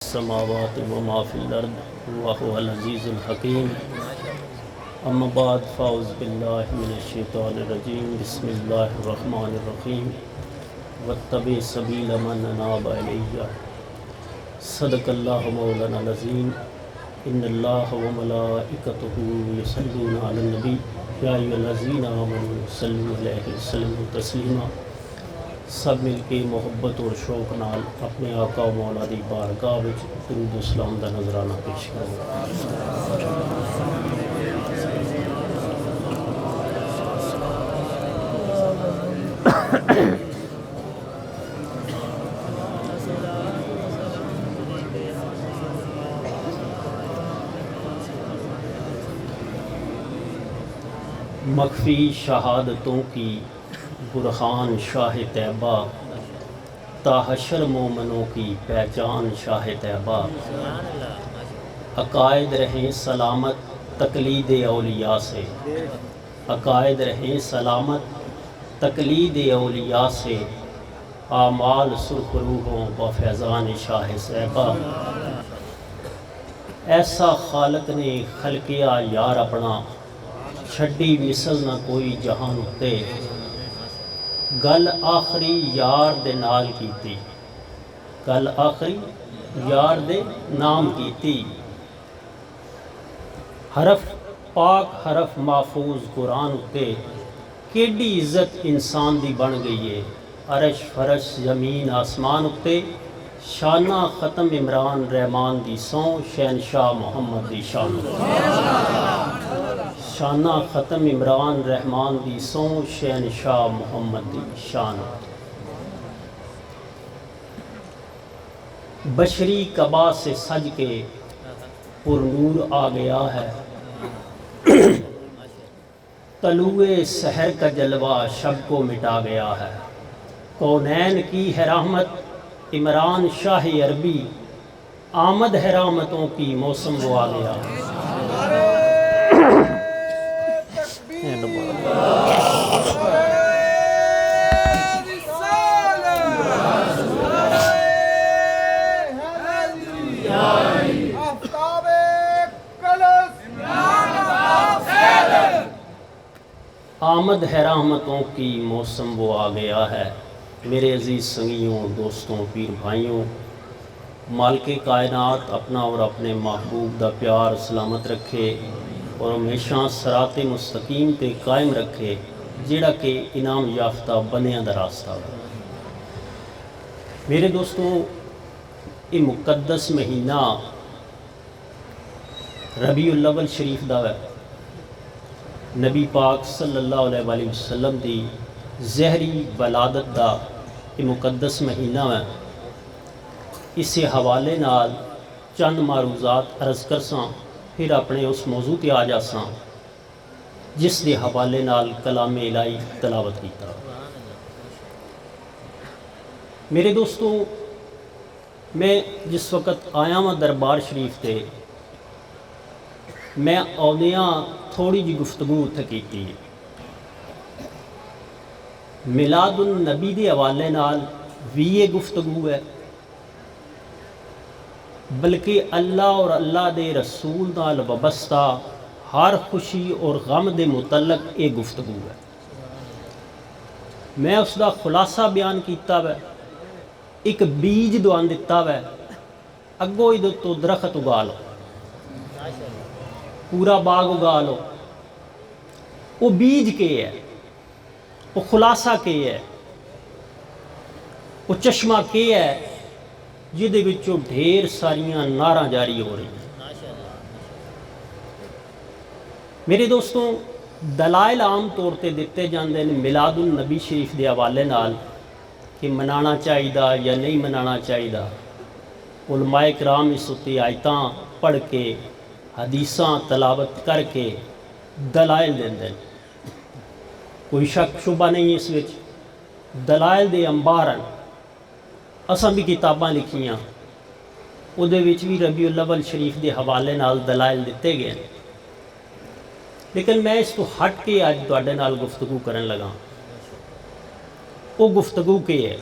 السماوات وما فی الارض وهو العزیز الحکیم اما بعد فاعوذ باللہ من الشیطان الرجیم بسم اللہ الرحمن الرحیم واتبع سبیل من اناب الی صدق اللہ مولانا العظیم ان اللہ وملائکتہ یصلون علی النبی یا ایھا الذین آمنوا صلوا علیہ وسلموا تسلیما۔ سب مل کے محبت اور شوق نال اپنے آقا و مولا دی بارگاہ وچ درود و سلام دا نذرانہ پیش کرو۔ مخفی شہادتوں کی برہان شاہ طیبہ، تا حشر مومنوں کی پہچان شاہ طیبہ۔ عقائد رہیں سلامت تقلید اولیاء سے، عقائد رہیں سلامت تقلید اولیاء سے، اعمال سرخ روحوں و فیضان شاہ صیبہ۔ ایسا خالق نے خلقیا یار اپنا، چھڈی مثل نہ کوئی جہان اتے۔ گل آخری یار دے نال کیتی، گل آخری یار دے نام کیتی۔ حرف پاک حرف محفوظ قرآن اتے، کیڈی عزت انسان دی بن گئی ہے۔ عرش فرش زمین آسمان اتے، شانہ ختم عمران رحمان دی سوں، شہنشاہ محمد دی شان۔ شانہ ختم عمران رحمان دی سوں، شہنشاہ محمد دی شان۔ بشری قبا سے سج کے پر نور آ گیا ہے، طلوع سحر کا جلوہ شب کو مٹا گیا ہے۔ کونین کی ہے رحمت عمران شاہ عربی، آمد ہے رحمتوں کی موسم وہ آ گیا ہے۔ آمد ہے رحمتوں کی موسم وہ آ گیا ہے۔ میرے عزیز سنگیوں، دوستوں، پیر بھائیوں، مالک کائنات اپنا اور اپنے محبوب دا پیار سلامت رکھے اور ہمیشہ صراط مستقیم پہ قائم رکھے، جیڑا کہ انعام یافتہ بندیاں دا راستہ ہے۔ میرے دوستوں، یہ مقدس مہینہ ربیع الاول شریف دا ہے۔ نبی پاک صلی اللہ علیہ وآلہ وسلم دی زہری ولادت دا یہ مقدس مہینہ ہے۔ اس حوالے نال چند معروضات عرض کرساں، پھر اپنے اس موضوع تے آ جاساں جس دے حوالے نال کلام الہی تلاوت کیتا۔ میرے دوستوں، میں جس وقت آیا ہوں دربار شریف تے، میں آدیاں تھوڑی جی گفتگو اتھے کیتی۔ میلاد النبی دے حوالے نال بھی یہ گفتگو ہے، بلکہ اللہ اور اللہ دے رسول نال وابستہ ہر خوشی اور غم دے متعلق یہ گفتگو ہے۔ میں اس دا خلاصہ بیان کیتا ہے، ایک بیج دوان دیتا ہے، اگو ادھر تو درخت اگا لو، پورا باغ اگا لو۔ وہ بیج کے ہے، وہ خلاصہ کے ہے، وہ چشمہ کے ہے، جدے وچوں ڈھیر ساریاں ناراں جاری ہو رہی ہیں۔ میرے دوستوں، دلائل عام طور تے دیتے جاندے ہیں میلاد النبی شریف دے حوالے نال کہ منانا چاہیدا یا نہیں منانا چاہیدا۔ علماء کرام اس اُتے آیتاں پڑھ کے، حدیثاں تلاوت کر کے دلائل دیندے ہیں۔ کوئی شک شبہ نہیں اس وچ، دلائل دے انبارن۔ اساں بھی کتاباں لکھیاں، او دے وچ بھی ربیع الاول شریف دے حوالے نال دلائل دیتے گئے ہیں، لیکن میں اس تو ہٹ کے آج تواڈے نال گفتگو کرن لگا۔ وہ گفتگو کے ہے،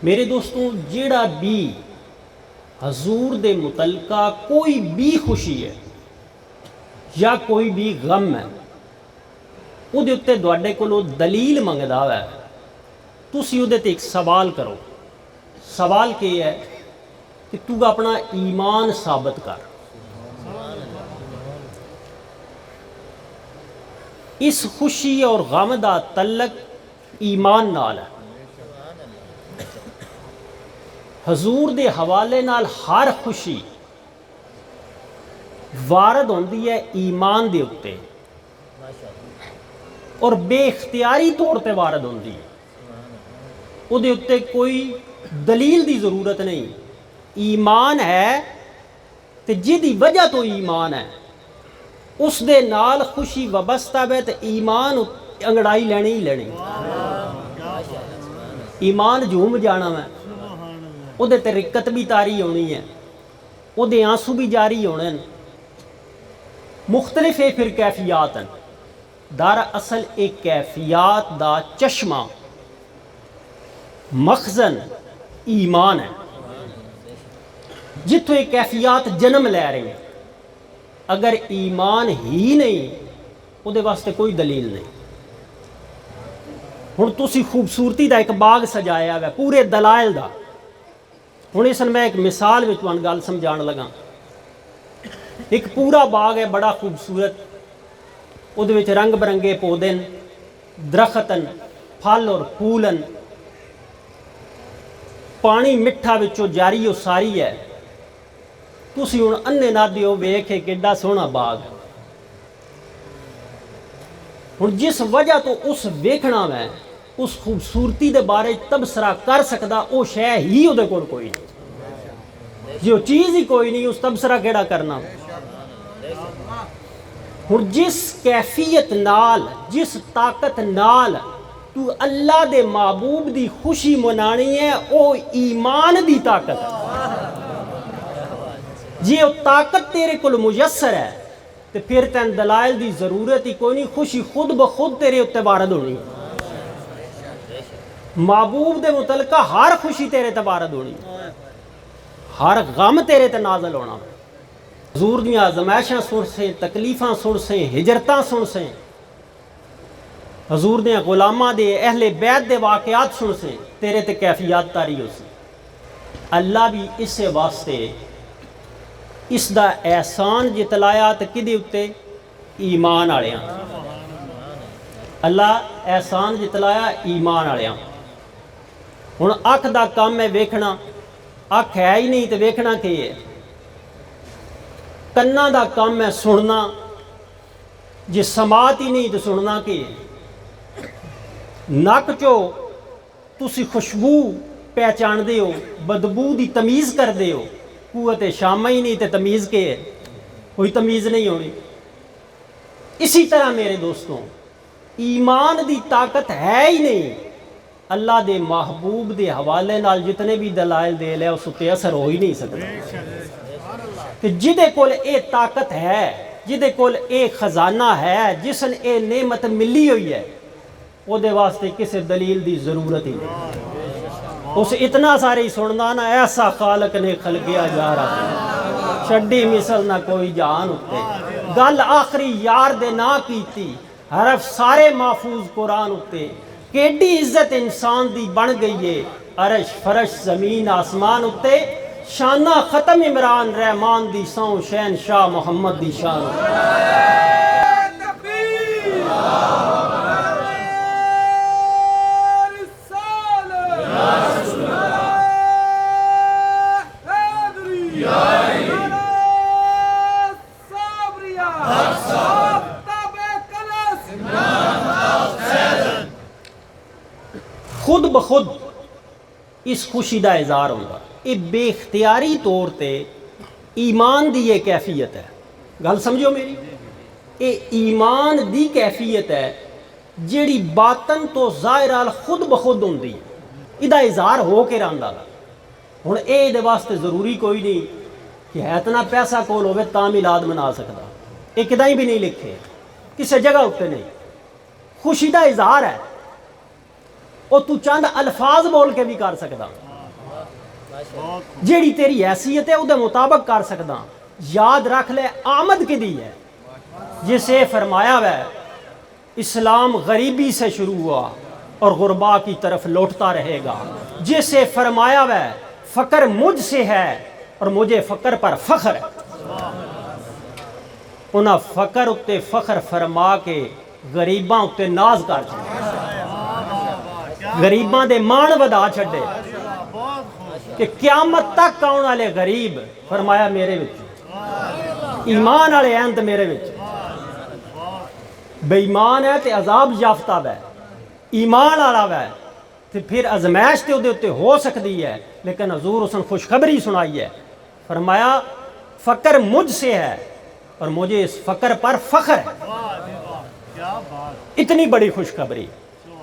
میرے دوستوں جیڑا بھی حضور دے متعلقہ کوئی بھی خوشی ہے یا کوئی بھی غم ہے وہ دے اتے دوڑے کو دلیل منگدا ہے تسی وہ تے ایک سوال کرو. سوال کیا ہے کہ تو اپنا ایمان ثابت کر. اس خوشی اور غم دا تعلق ایمان نال ہے. حضور دے حوالے نال ہر خوشی وارد ہوندی ہے ایمان دے اتے اور بے اختیاری طور تے وارد ہوندی ہے. وہ دے اتے کوئی دلیل دی ضرورت نہیں. ایمان ہے تے جدی وجہ تو ایمان ہے اس دے نال خوشی وابستہ ہے تے ایمان انگڑائی لینی ہی لینی. ایمان جھوم جانا ہے وہ دے تے رکت بھی تاری ہونی ہے وہ دے آنسو بھی جاری ہونے. مختلف ہے پھر کیفیات ہیں. در اصل ایک کیفیات دا چشمہ مخزن ایمان ہے جتوں ایک کیفیات جنم لے رہے ہیں. اگر ایمان ہی نہیں وہ دے واسطے کوئی دلیل نہیں. ہن تسی خوبصورتی دا ایک باغ سجایا ہے پورے دلائل دا. ہن اس میں ایک مثال وچ تانوں گل سمجھان لگا. ایک پورا باغ ہے بڑا خوبصورت وہ دے وچ رنگ برنگے پودے درختن پھل اور پھولن پانی مٹھا وچوں جاری و ساری ہے. تسی ہن انے نہ دیو ویکھے کیڈا سوہنا باغ. ہن جس وجہ تو اس ویکھنا میں اس خوبصورتی دے بارے تبصرہ کر سکدا او شے ہی او دے کول کوئی نہیں. جو چیز ہی کوئی نہیں اس تبصرہ کیڑا کرنا. ہن جس کیفیت نال جس طاقت نال تو اللہ دے محبوب دی خوشی منانی ہے او ایمان دی طاقت ہے. جی وہ طاقت تیرے کول میسر ہے تو پھر تین دلائل دی ضرورت ہی کوئی نہیں. خوشی خود بخود تیرے اتنے وارد ہونی. محبوب دے متعلقہ ہر خوشی تیرے تے وارد ہونی ہر غم تیرے تے نازل ہونا. حضور دیاں آزمائشاں سن سیں تکلیفاں سن سیں ہجرتاں سن سیں حضور دیاں غلاماں دے اہل بیت دے واقعات سن سیں تیرے تے کیفیات تاری ہو سی. اللہ بھی اس واسطے اس دا احسان جتلایا تے کدے اتے ایمان آڑیاں. اللہ احسان جتلایا ایمان آڑیاں. ہن اکھ دا کام ہے ویکھنا. اکھ ہے ہی نہیں تے ویکھنا کی ہے. کنا دا کام ہے سننا. جے سماعت ہی نہیں تے سننا کی ہے. نک چو تسی خوشبو پہچان دے ہو بدبو دی تمیز کر دے ہو. قوت شامہ ہی نہیں تے تمیز کے ہے کوئی تمیز نہیں ہونی. اسی طرح میرے دوستوں ایمان دی طاقت ہے ہی نہیں. اللہ دے محبوب دے حوالے نال جتنے بھی دلائل دے لے اس تے اثر ہو ہی نہیں سکتا. کہ جدے کول اے طاقت ہے جدے کول اے خزانہ ہے جس نے اے نعمت ملی ہوئی ہے وہ دے واسطے کسی دلیل دی ضرورت ہی نہیں. اس اتنا سارے سننا نا ایسا خالق نے خلقیا جا رہا چھڈی مثل نہ کوئی جان اتے. گل آخری یار دے نا کیتی حرف سارے محفوظ قرآن اتے. کیڈی عزت انسان دی بن گئی ہے عرش فرش زمین آسمان اتے. شانہ ختم عمران رحمان دی سوں شہنشاہ محمد دی شان خود بخود اس خوشی دا اظہار ہوگا. یہ بے اختیاری طور تے ایمان دی یہ کیفیت ہے. گل سمجھو میری. یہ ایمان دی کیفیت ہے جیڑی باطن تو ظاہر خود بخود ہوندی. ادا اظہار ہو کے رہندا. ہن اے دے واسطے ضروری کوئی نہیں کہ ہے اتنا پیسہ کول ہوے تاں میلاد منا سکدا. یہ کدائیں بھی نہیں لکھے کسی جگہ اتنے نہیں. خوشی دا اظہار ہے وہ تو چند الفاظ بول کے بھی کر سکدا. جیڑی تیری حیثیت ہے وہ مطابق کر سکدا. یاد رکھ لے آمد کدی ہے جسے فرمایا ہے اسلام غریبی سے شروع ہوا اور غربا کی طرف لوٹتا رہے گا. جسے فرمایا ہے فقر مجھ سے ہے اور مجھے فقر پر فخر ہے. انہاں فقر اتے فخر فرما کے غریباں اتے ناز کر چھڑے, غریباں دے مان ودا چھڑے کہ قیامت تک آنے والے غریب فرمایا میرے وچ ایمان والے ہیں تے میرے وچ. بے ایمان ہے تے عذاب یافتہ ہے, ایمان والا ہے تے پھر ازمائش تے اودے ہو سکتی ہے. لیکن حضور اس نے خوشخبری سنائی ہے, فرمایا فقر مجھ سے ہے اور مجھے اس فقر پر فخر ہے. اتنی بڑی خوشخبری.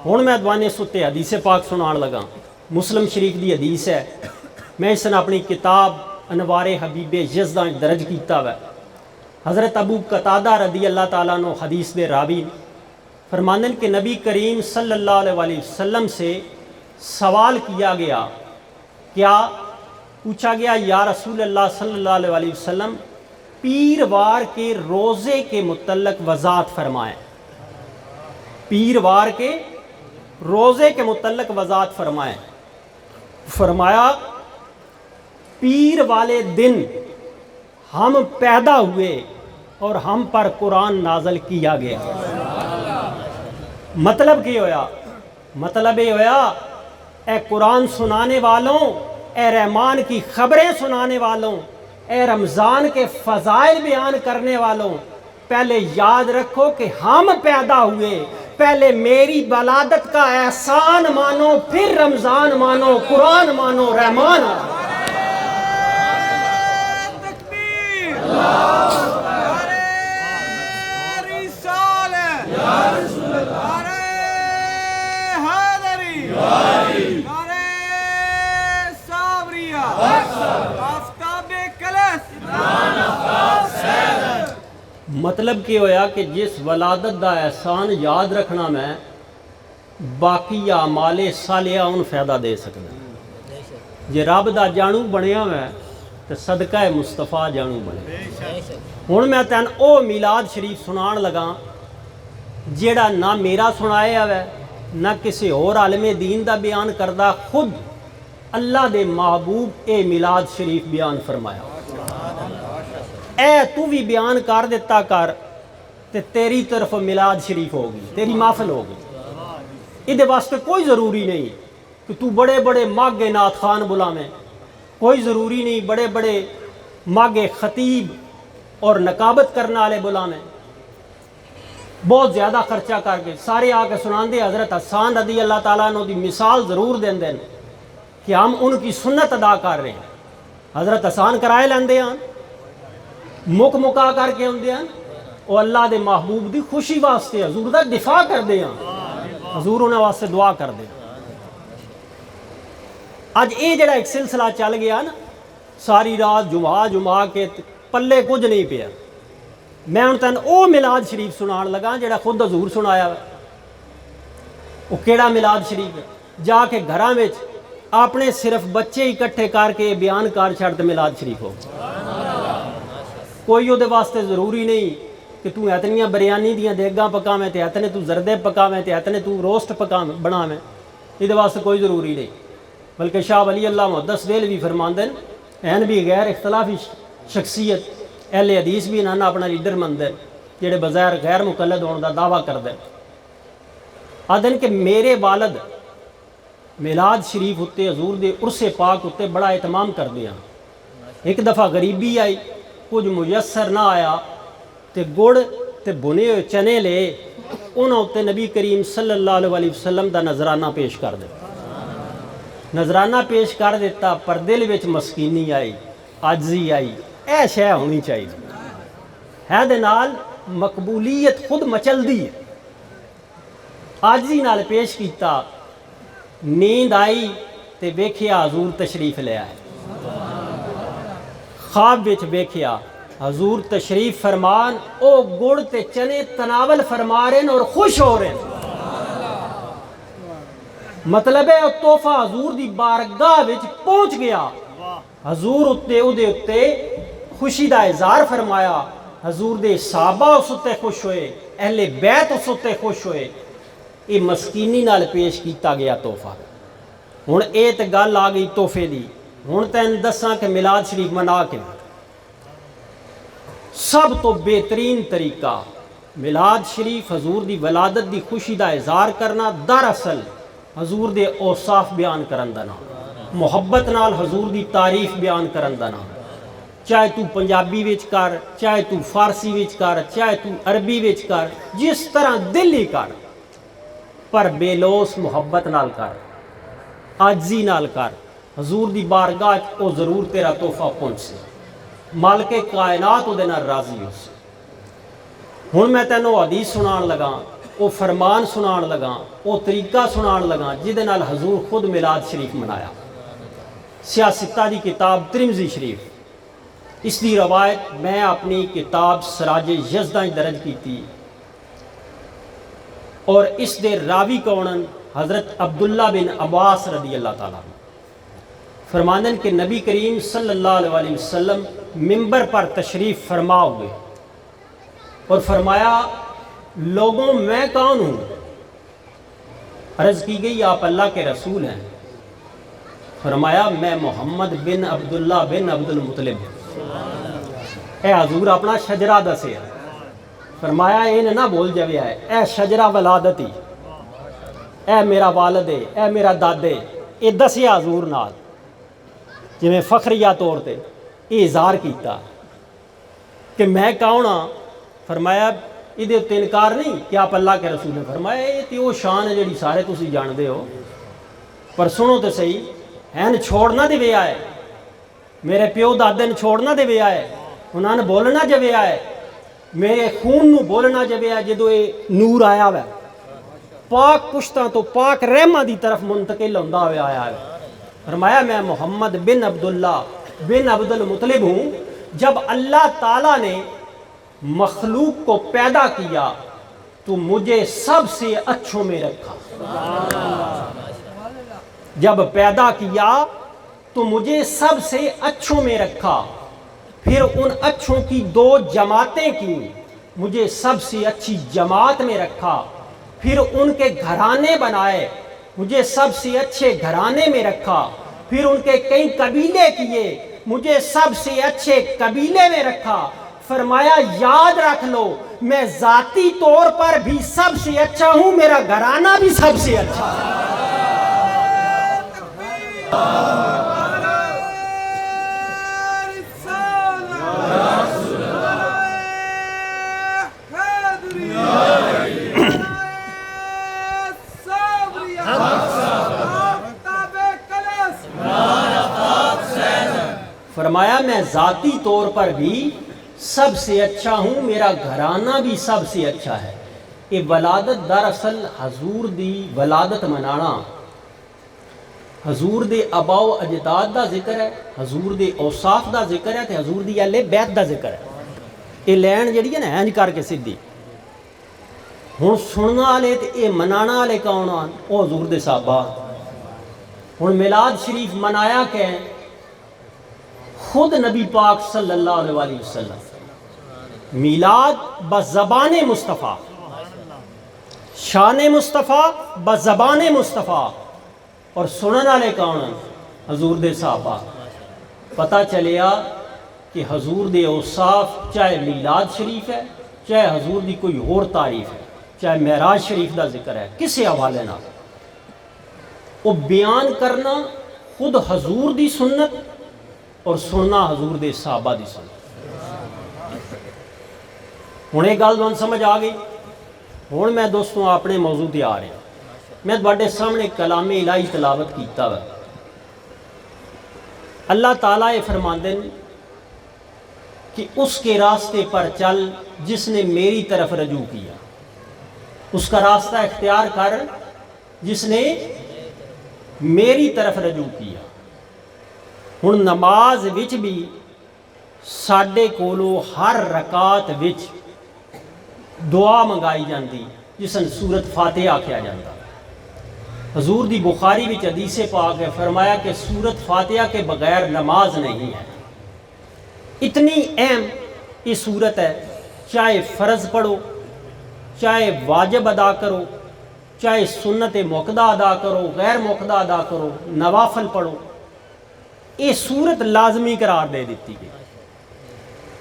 ہوں میں دوانے ستے حدیث پاک سنان لگا. مسلم شریف دی حدیث ہے, میں اس نے اپنی کتاب انوار حبیب یزداں درج کیتا ہے. حضرت ابو قتادہ رضی اللہ تعالیٰ عنہ حدیث دے راوی فرماندے کہ نبی کریم صلی اللہ علیہ وسلم سے سوال کیا گیا, کیا پوچھا گیا یا رسول اللہ صلی اللہ علیہ وسلم پیروار کے روزے کے متعلق وضاحت فرمائیں. پیروار کے روزے کے متعلق وضاحت فرمائیں. فرمایا پیر والے دن ہم پیدا ہوئے اور ہم پر قرآن نازل کیا گیا. مطلب کیا ہویا؟ مطلب یہ ہویا اے قرآن سنانے والوں, اے رحمان کی خبریں سنانے والوں, اے رمضان کے فضائل بیان کرنے والوں, پہلے یاد رکھو کہ ہم پیدا ہوئے, پہلے میری ولادت کا احسان مانو, پھر رمضان مانو, قرآن مانو, رحمان مانو. مطلب کیا ہویا کہ جس ولادت دا احسان یاد رکھنا میں باقی اعمال صالحہ ان فائدہ دے سکتا. جے رب دا جانو بنیا میں تو صدقہ مصطفیٰ جانو بنے. ہوں میں تین او میلاد شریف سنان لگا جیڑا نہ میرا سنایا ہے نہ کسی اور عالم دین دا بیان کردہ, خود اللہ دے محبوب اے میلاد شریف بیان فرمایا. اے تو بھی بیان کر دیتا کر تے تیری طرف میلاد شریف ہوگی, تیری محفل ہوگی. یہ واسطے کوئی ضروری نہیں کہ تو بڑے بڑے ماگے نعت خان بلاویں, کوئی ضروری نہیں بڑے بڑے ماگے خطیب اور نقابت کرنے والے بلاویں. بہت زیادہ خرچہ کر کے سارے آ کے سنان دے. حضرت حسان رضی اللہ تعالیٰ عنہ دی مثال ضرور دیں دیں کہ ہم ان کی سنت ادا کر رہے ہیں. حضرت حسان کرائے لیندے ہیں, مک مکا کر کے ہوندے ہیں, وہ اللہ دے محبوب دی خوشی واسطے حضور دا دفاع کر دے ہیں, حضور انہیں واسطے دعا کر دے. آج یہ جڑا ایک سلسلہ چل گیا نا ساری رات جمعہ کے پلے کچھ نہیں پیا. میں ان تین او میلاد شریف سنان لگا جڑا خود حضور سنایا ہے. وہ کیڑا میلاد شریف ہے؟ جا کے گھراں وچ اپنے صرف بچے اکٹھے کر کے بیان کر چھڑتے میلاد شریف ہو. کوئی وہ واسطے ضروری نہیں کہ تو اتنی بریانی دیاں دیگاں پکاویں تے اتنے تو زردے پکاویں تے اتنے تو روسٹ بناویں. یہ واسطے کوئی ضروری نہیں. بلکہ شاہ ولی اللہ محدث دہلوی فرماندے ہیں بھی غیر اختلافی شخصیت اہل حدیث بھی انہاں اپنا لیڈر مندے جڑے بظاہر غیر مقلد ہونے دا دعویٰ کردے. آدھن کہ میرے والد میلاد شریف ہوتے حضور دے عرس پاک ہوتے بڑا اہتمام کر دیا. ایک دفعہ غریبی آئی, کچھ میسر نہ آیا تے گڑ تے بنے ہوئے چنے لے انہوں تے نبی کریم صلی اللہ علیہ وسلم دا نظرانہ پیش کر دے. نظرانہ پیش کر دیتا پر دل وچ مسکینی آئی, عاجزی آئی. اے شے ہونی چاہیے ہے دے نال مقبولیت خود مچل دی. عاجزی نال پیش کیتا, نیند آئی تے ویکھیا حضور تشریف لے آئے. خواب وچ ویکھیا حضور تشریف فرمان او گڑ تے چنے تناول فرما رہے ہیں اور خوش ہو رہے ہیں. مطلب ہے تحفہ حضور دی بارگاہ وچ پہنچ گیا حضور اتنے خوشی دا اظہار فرمایا، حضور دے صحابہ اس اتنے خوش ہوئے، اہل بیت اس اتنے خوش ہوئے، یہ مسکینی نال پیش کیتا گیا تحفہ۔ ہن یہ تو گل آ گئی تحفے دی، ہن تین دساں کہ میلاد شریف منا کے سب تو بہترین طریقہ میلاد شریف حضور دی ولادت دی خوشی دا اظہار کرنا، دراصل حضور دے اوصاف بیان کرن دا نام، محبت نال حضور دی تعریف بیان کرن دا نام، چاہے تو پنجابی وچ کر، چاہے تو فارسی وچ کر، چاہے تو عربی وچ کر، جس طرح دل ہی کر، پر بے لوس محبت نال کر، عاجزی نال کر، حضور دی بارگاہ او ضرور تیرا تحفہ پہنچے، مالک کائنات او دے نال راضی ہو سے۔ ہن میں تینوں حدیث سنان لگا، او فرمان سنان لگا، او طریقہ سنان لگا جدے نال حضور خود میلاد شریف منایا۔ سیاستہ دی کتاب ترمذی شریف، اس دی روایت میں اپنی کتاب سراج یزداں درج کی تھی، اور اس دے راوی کونن حضرت عبداللہ بن عباس رضی اللہ تعالیٰ عنہ فرماندن کہ نبی کریم صلی اللہ علیہ وسلم منبر پر تشریف فرما ہوئے اور فرمایا، لوگوں میں کون ہوں؟ عرض کی گئی آپ اللہ کے رسول ہیں۔ فرمایا، میں محمد بن عبداللہ بن عبد المطلب ہوں۔ اے حضور اپنا شجرہ دسے، فرمایا یہ نہ بول جویا ہے، اے شجرہ ولادتی، اے میرا والد ہے، اے میرا دادے، یہ دسیا حضور نال جی میں فخریہ طور تے یہ اظہار کیتا کہ میں کون ہاں۔ فرمایا یہ انکار نہیں کہ آپ اللہ کے رسول ہیں۔ فرمایا یہ تو وہ شان ہے جڑی سارے تسی جاندے ہو، پر سنو تو صحیح، ہیں چھوڑنا دے وے آئے، میرے پیو دادے نے چھوڑنا دے وے آئے، انہوں نے بولنا جوے آئے، میرے خون نو بولنا جوے آئے، جدو یہ نور آیا ہوا پاک پشتاں تو پاک رحمہ دی طرف منتقل ہوندہ ہوئے آیا ہے۔ فرمایا میں محمد بن عبداللہ بن عبد المطلب ہوں۔ جب اللہ تعالیٰ نے مخلوق کو پیدا کیا تو مجھے سب سے اچھوں میں رکھا۔ جب پیدا کیا تو مجھے سب سے اچھوں میں رکھا، پھر ان اچھوں کی دو جماعتیں کی، مجھے سب سے اچھی جماعت میں رکھا، پھر ان کے گھرانے بنائے، مجھے سب سے اچھے گھرانے میں رکھا، پھر ان کے کئی قبیلے کیے، مجھے سب سے اچھے قبیلے میں رکھا۔ فرمایا یاد رکھ لو میں ذاتی طور پر بھی سب سے اچھا ہوں، میرا گھرانہ بھی سب سے اچھا ہے۔ فرمایا میں ذاتی طور پر بھی سب سے اچھا ہوں، میرا گھرانہ بھی سب سے اچھا ہے۔ یہ ولادت دراصل حضور دی ولادت منانا، حضور دے آباء و اجداد دا ذکر ہے، حضور دے اوصاف دا ذکر ہے، تے حضور دی اہل بیت دا ذکر ہے۔ یہ لین جڑی ہے نا اینج کر کے سیدھی، ہن سننا والے تے اے منانا والے کون آن؟ او حضور دے صحابہ۔ ہن میلاد شریف منایا کہ خود نبی پاک صلی اللہ علیہ وسلم، میلاد بزبان مصطفیٰ، شان مصطفیٰ بزبان مصطفیٰ، اور سنن والے کون ہیں؟ حضور دے صحابہ۔ پتہ چلیا کہ حضور دے اوصاف چاہے میلاد شریف ہے، چاہے حضور دی کوئی اور تعریف ہے، چاہے معراج شریف دا ذکر ہے، کسے حوالے نہ وہ بیان کرنا خود حضور دی سنت اور سننا حضور دے صحابہ دی سنت۔ ہن یہ گل تمہیں سمجھ آ گئی؟ ہن میں دوستوں اپنے موضوع تے آ رہا ہوں۔ میں تواڈے سامنے کلام الہی تلاوت کیتا ہے۔ اللہ تعالیٰ یہ فرماندے ہیں کہ اس کے راستے پر چل جس نے میری طرف رجوع کیا، اس کا راستہ اختیار کر جس نے میری طرف رجوع کیا۔ ہن نماز وچ بھی ساڈے کولوں ہر رکعت وچ دعا منگائی جاندی جس نوں سورت فاتحہ آکھیا جاتا۔ حضور دی بخاری وچ حدیث پاک ہے، فرمایا کہ سورت فاتحہ کے بغیر نماز نہیں ہے۔ اتنی اہم یہ سورت ہے، چاہے فرض پڑھو، چاہے واجب ادا کرو، چاہے سنت موقدہ ادا کرو، غیر موقدہ ادا کرو، نوافل پڑھو، یہ سورت لازمی قرار دے دیتی گئی۔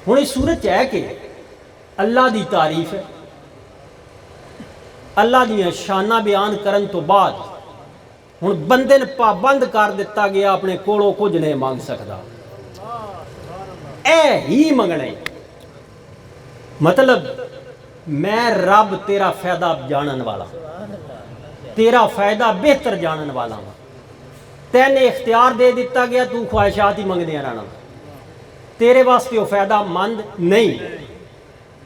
ہوں اس سورت ہے کہ اللہ دی تعریف ہے، اللہ دیا شانہ بیان کرن تو بعد ہوں بندے نے پابند کر دیتا گیا اپنے کولوں کچھ نہیں مانگ سکتا، اے ہی منگنے، مطلب میں رب تیرا فائدہ جانن والا، تیرا فائدہ بہتر جانن والا ہوں، تینے اختیار دے دیتا گیا تو خواہشات ہی منگدے رہنا، تیرے واسطے وہ فائدہ مند نہیں۔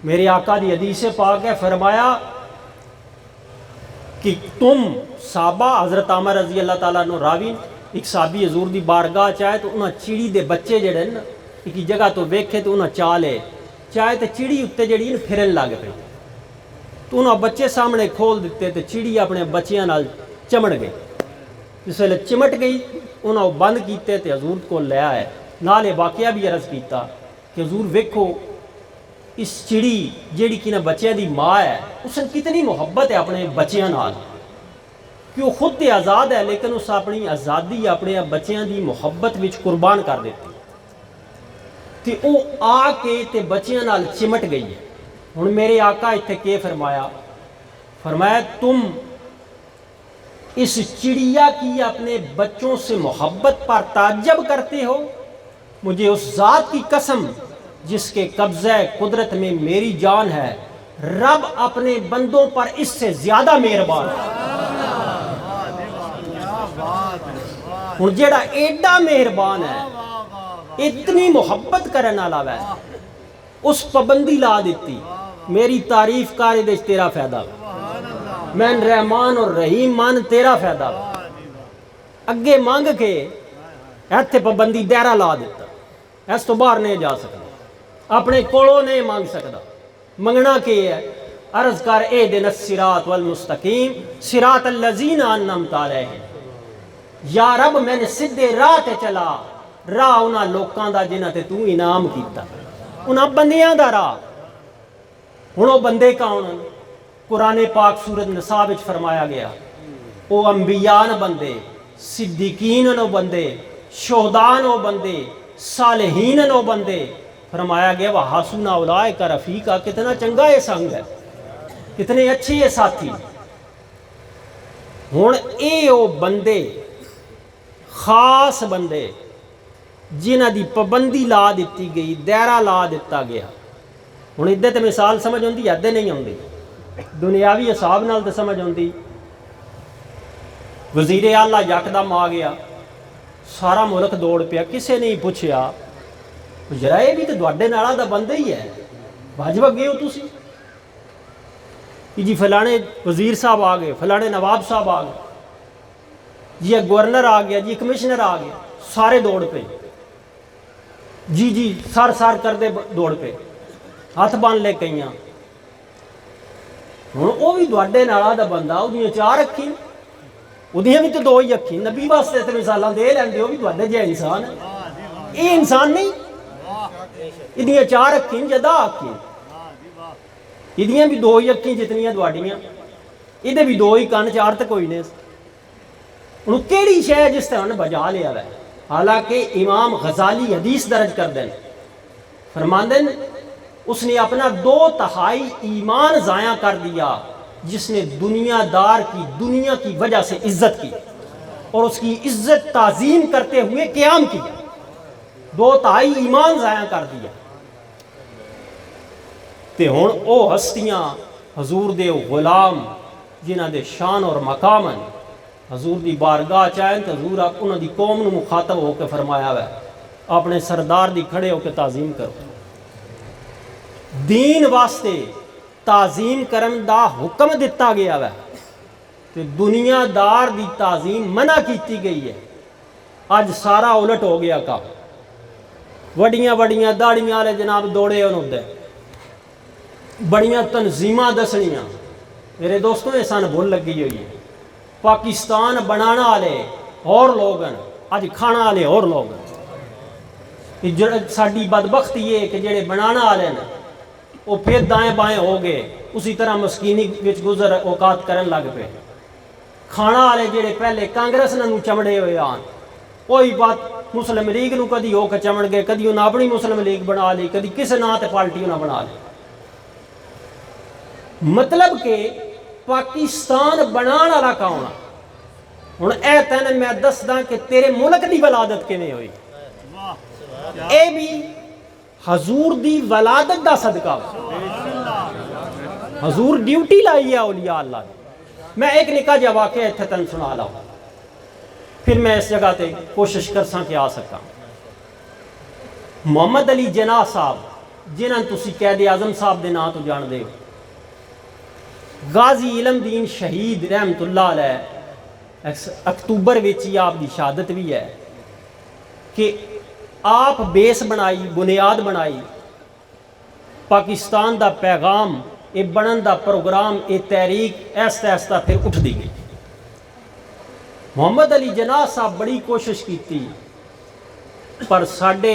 میرے آقا دی حدیث پاک ہے، فرمایا کہ تم صحابہ، حضرت عمر رضی اللہ تعالیٰ عنہ راوی، ایک صحابی حضور دی بارگاہ چاہے تو انہاں چڑی دے بچے جڑے نا ایک جگہ تو ویکھے تو انہاں چالے چاہے تو چڑی اتے جڑی پھرن لگ پئی، تو انہاں بچے سامنے کھول دیتے تو چڑی اپنے بچیاں نال چمڑ گئی، جس ویلے چمٹ گئی انہاں بند کیتے تے حضور کو لے آئے، نالے واقعہ بھی عرض کیتا کہ حضور ویکھو اس چڑی جیڑی کہ بچیاں دی ماں ہے اس نے کتنی محبت ہے اپنے بچیاں نال، کہ وہ خود تے آزاد ہے لیکن اس اپنی آزادی اپنے بچیاں دی محبت وچ قربان کر دیتی، تے وہ آ کے تے بچیاں نال چمٹ گئی ہے۔ ہن میرے آقا اتنے کے فرمایا تم اس چڑیا کی اپنے بچوں سے محبت پر تعجب کرتے ہو، مجھے اس ذات کی قسم جس کے قبضہ قدرت میں میری جان ہے، رب اپنے بندوں پر اس سے زیادہ مہربان ہے۔ ہوں جیڑا ایڈا مہربان ہے، اتنی محبت کرنے والا ہے، اس پابندی لا دیتی، میری تعریف کاری دے تیرا فائدہ، میں رحمان اور رحیم مان تیرا فائدہ، اگے مانگ کے ایتھے پابندی دائرہ لا دیتا، اس تو باہر نہیں جا سکتا، اپنے کولوں نہیں مانگ سکتا، منگنا کہ ہے عرض کر اہدنا الصراط والمستقیم صراط الذین انعمت علیہم، یا رب میں نے سیدھے راہ تے چلا، راہ انہاں لوکاں دا جنہاں تے تو انعام کیتا، انہاں بندیاں دا راہ۔ ہن وہ بندے کون ہیں؟ قرآن پاک سورۃ نساء وچ فرمایا گیا وہ انبیاء نے بندے، صدیقین نے بندے، شہداء نے بندے، صالحین نے بندے، فرمایا گیا وَحَسُنَ أُولَٰئِكَ رَفِیقًا، کتنا چنگا یہ سنگ ہے، کتنے اچھے یہ ساتھی۔ ہن اے او بندے خاص بندے جنہ دی پابندی لا دیتی گئی، دائرہ لا دیتا گیا۔ ہن ادھے تے مثال سمجھ ہوندی، ادھے نہیں ہوندی، دنیاوی حساب نال تے سمجھ ہوندی۔ وزیر اعلیٰ یکدم آ گیا، سارا ملک دوڑ پیا، کسے نہیں پوچھیا ذرا یہ بھی تو تواڈے نال دا بندہ ہی ہے، بھاجپا گئے ہو تسی جی، فلانے وزیر صاحب آ گئے، فلانے نواب صاحب آ گئے جی، گورنر آ گیا جی، کمشنر آ گیا، سارے دوڑ پہ جی سر کر دے دوڑ پہ ہاتھ بن لے کئیاں۔ ہوں وہ بھی تواڈے نال دا بندہ، وہ چار اکھی، وہ بھی تو دو ہی اکھی، نبی واسطے تے مثالاں دے لیندے، وہ بھی تواڈے جہا انسان ہے، یہ انسان نہیں، یہ چار اکھی جدا اکھی، یہ بھی دو ہی اکھی جتنیاں تواڈیاں، یہ بھی دو ہی کن، چار تو کوئی نہیں۔ ہوں کیڑی شے جس طرح نے بجا لیا ہے؟ حالانکہ امام غزالی حدیث درج کر دیں، فرماندے اس نے اپنا 2/3 ایمان ضائع کر دیا جس نے دنیا کی وجہ سے عزت کی اور اس کی عزت تعظیم کرتے ہوئے قیام کیا، 2/3 ایمان ضائع کر دیا۔ تے ہن او ہستیاں حضور دے غلام جنہاں دے شان اور مقام ہیں، حضور دی بارگاہ چاہیں تو حضور انہاں دی قوم نو مخاطب ہو کے فرمایا ہے اپنے سردار دی کھڑے ہو کے تعظیم کرو، دین واسطے تعظیم کرن دا حکم دیتا گیا ہے، تے دنیا دار دی تعظیم منع کیتی گئی ہے۔ اج سارا الٹ ہو گیا کا، وڈیاں وڈیاں داڑیاں والے جناب دوڑے انہوں دے، بڑیاں تنظیماں دسنیاں، میرے دوستوں یہ سان بھول لگی ہوئی ہے، پاکستان بنانا والے اور لوگ ہیں، اج کھانا والے اور لوگ ہیں۔ ساری بدبختی یہ کہ جڑے بنانا والے ہیں وہ پھر دائیں بائیں ہو گئے، اسی طرح مسکینی وچ گزر اوقات کرن لگ پے۔ کھانا والے جڑے پہلے کانگریس نوں چمڑے ہوئے آن، وہی بات مسلم لیگ نوں کدی ہو کے چمڑ گئے، کدی انہیں اپنی مسلم لیگ بنا لی، کدی کس نام تے پارٹی انہیں بنا لی۔ مطلب کہ پاکستان بنان والا کون ہے؟ ہن اے تین میں دسدا کہ تیرے ملک دی ولادت کیویں ہوئی، اے بھی حضور دی ولادت دا صدقہ۔ حضور ڈیوٹی لائی ہے اولیاء اللہ نے۔ میں ایک نکا جا واقعہ اتنے تن سنا لاؤں، پھر میں اس جگہ تے کوشش کرساں کہ آ سکا۔ محمد علی جناح صاحب جنہاں تسی قائد اعظم صاحب دے نام تو جان دے، غازی علم دین شہید رحمت اللہ علیہ، اکتوبر وچ آپ دی شہادت بھی ہے کہ آپ بیس بنائی، بنیاد بنائی، پاکستان دا پیغام اے بنن دا پروگرام، اے تحریک ایستا ایستا پھر اٹھ دی گئی۔ محمد علی جناح صاحب بڑی کوشش کیتی، پر ساڈے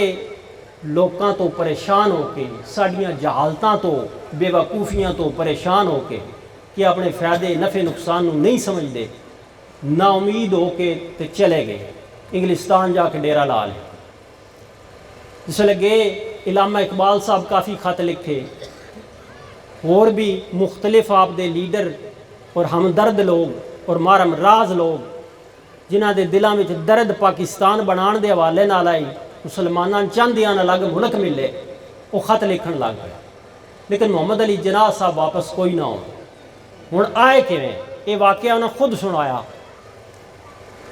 لوکاں تو پریشان ہو کے، ساڈیاں جہالتاں تو، بے وقوفیاں تو پریشان ہو کے کہ اپنے فائدے نفع نقصان نو نہیں سمجھ دے، نا امید ہو کے تے چلے گئے انگلستان جا کے ڈیرا لا لے۔ جس لگے علامہ اقبال صاحب کافی خط لکھے، اور بھی مختلف آپ دے لیڈر اور ہمدرد لوگ اور مارم راز لوگ جنہاں دے دلاں وچ درد پاکستان بنان دے حوالے نال آئی، مسلماناں چاندیاں الگ ملک ملے، وہ خط لکھن لگ گئے، لیکن محمد علی جناح صاحب واپس کوئی نہ ہو۔ ہن آئے کیویں؟ یہ واقعہ انہوں نے خود سنایا۔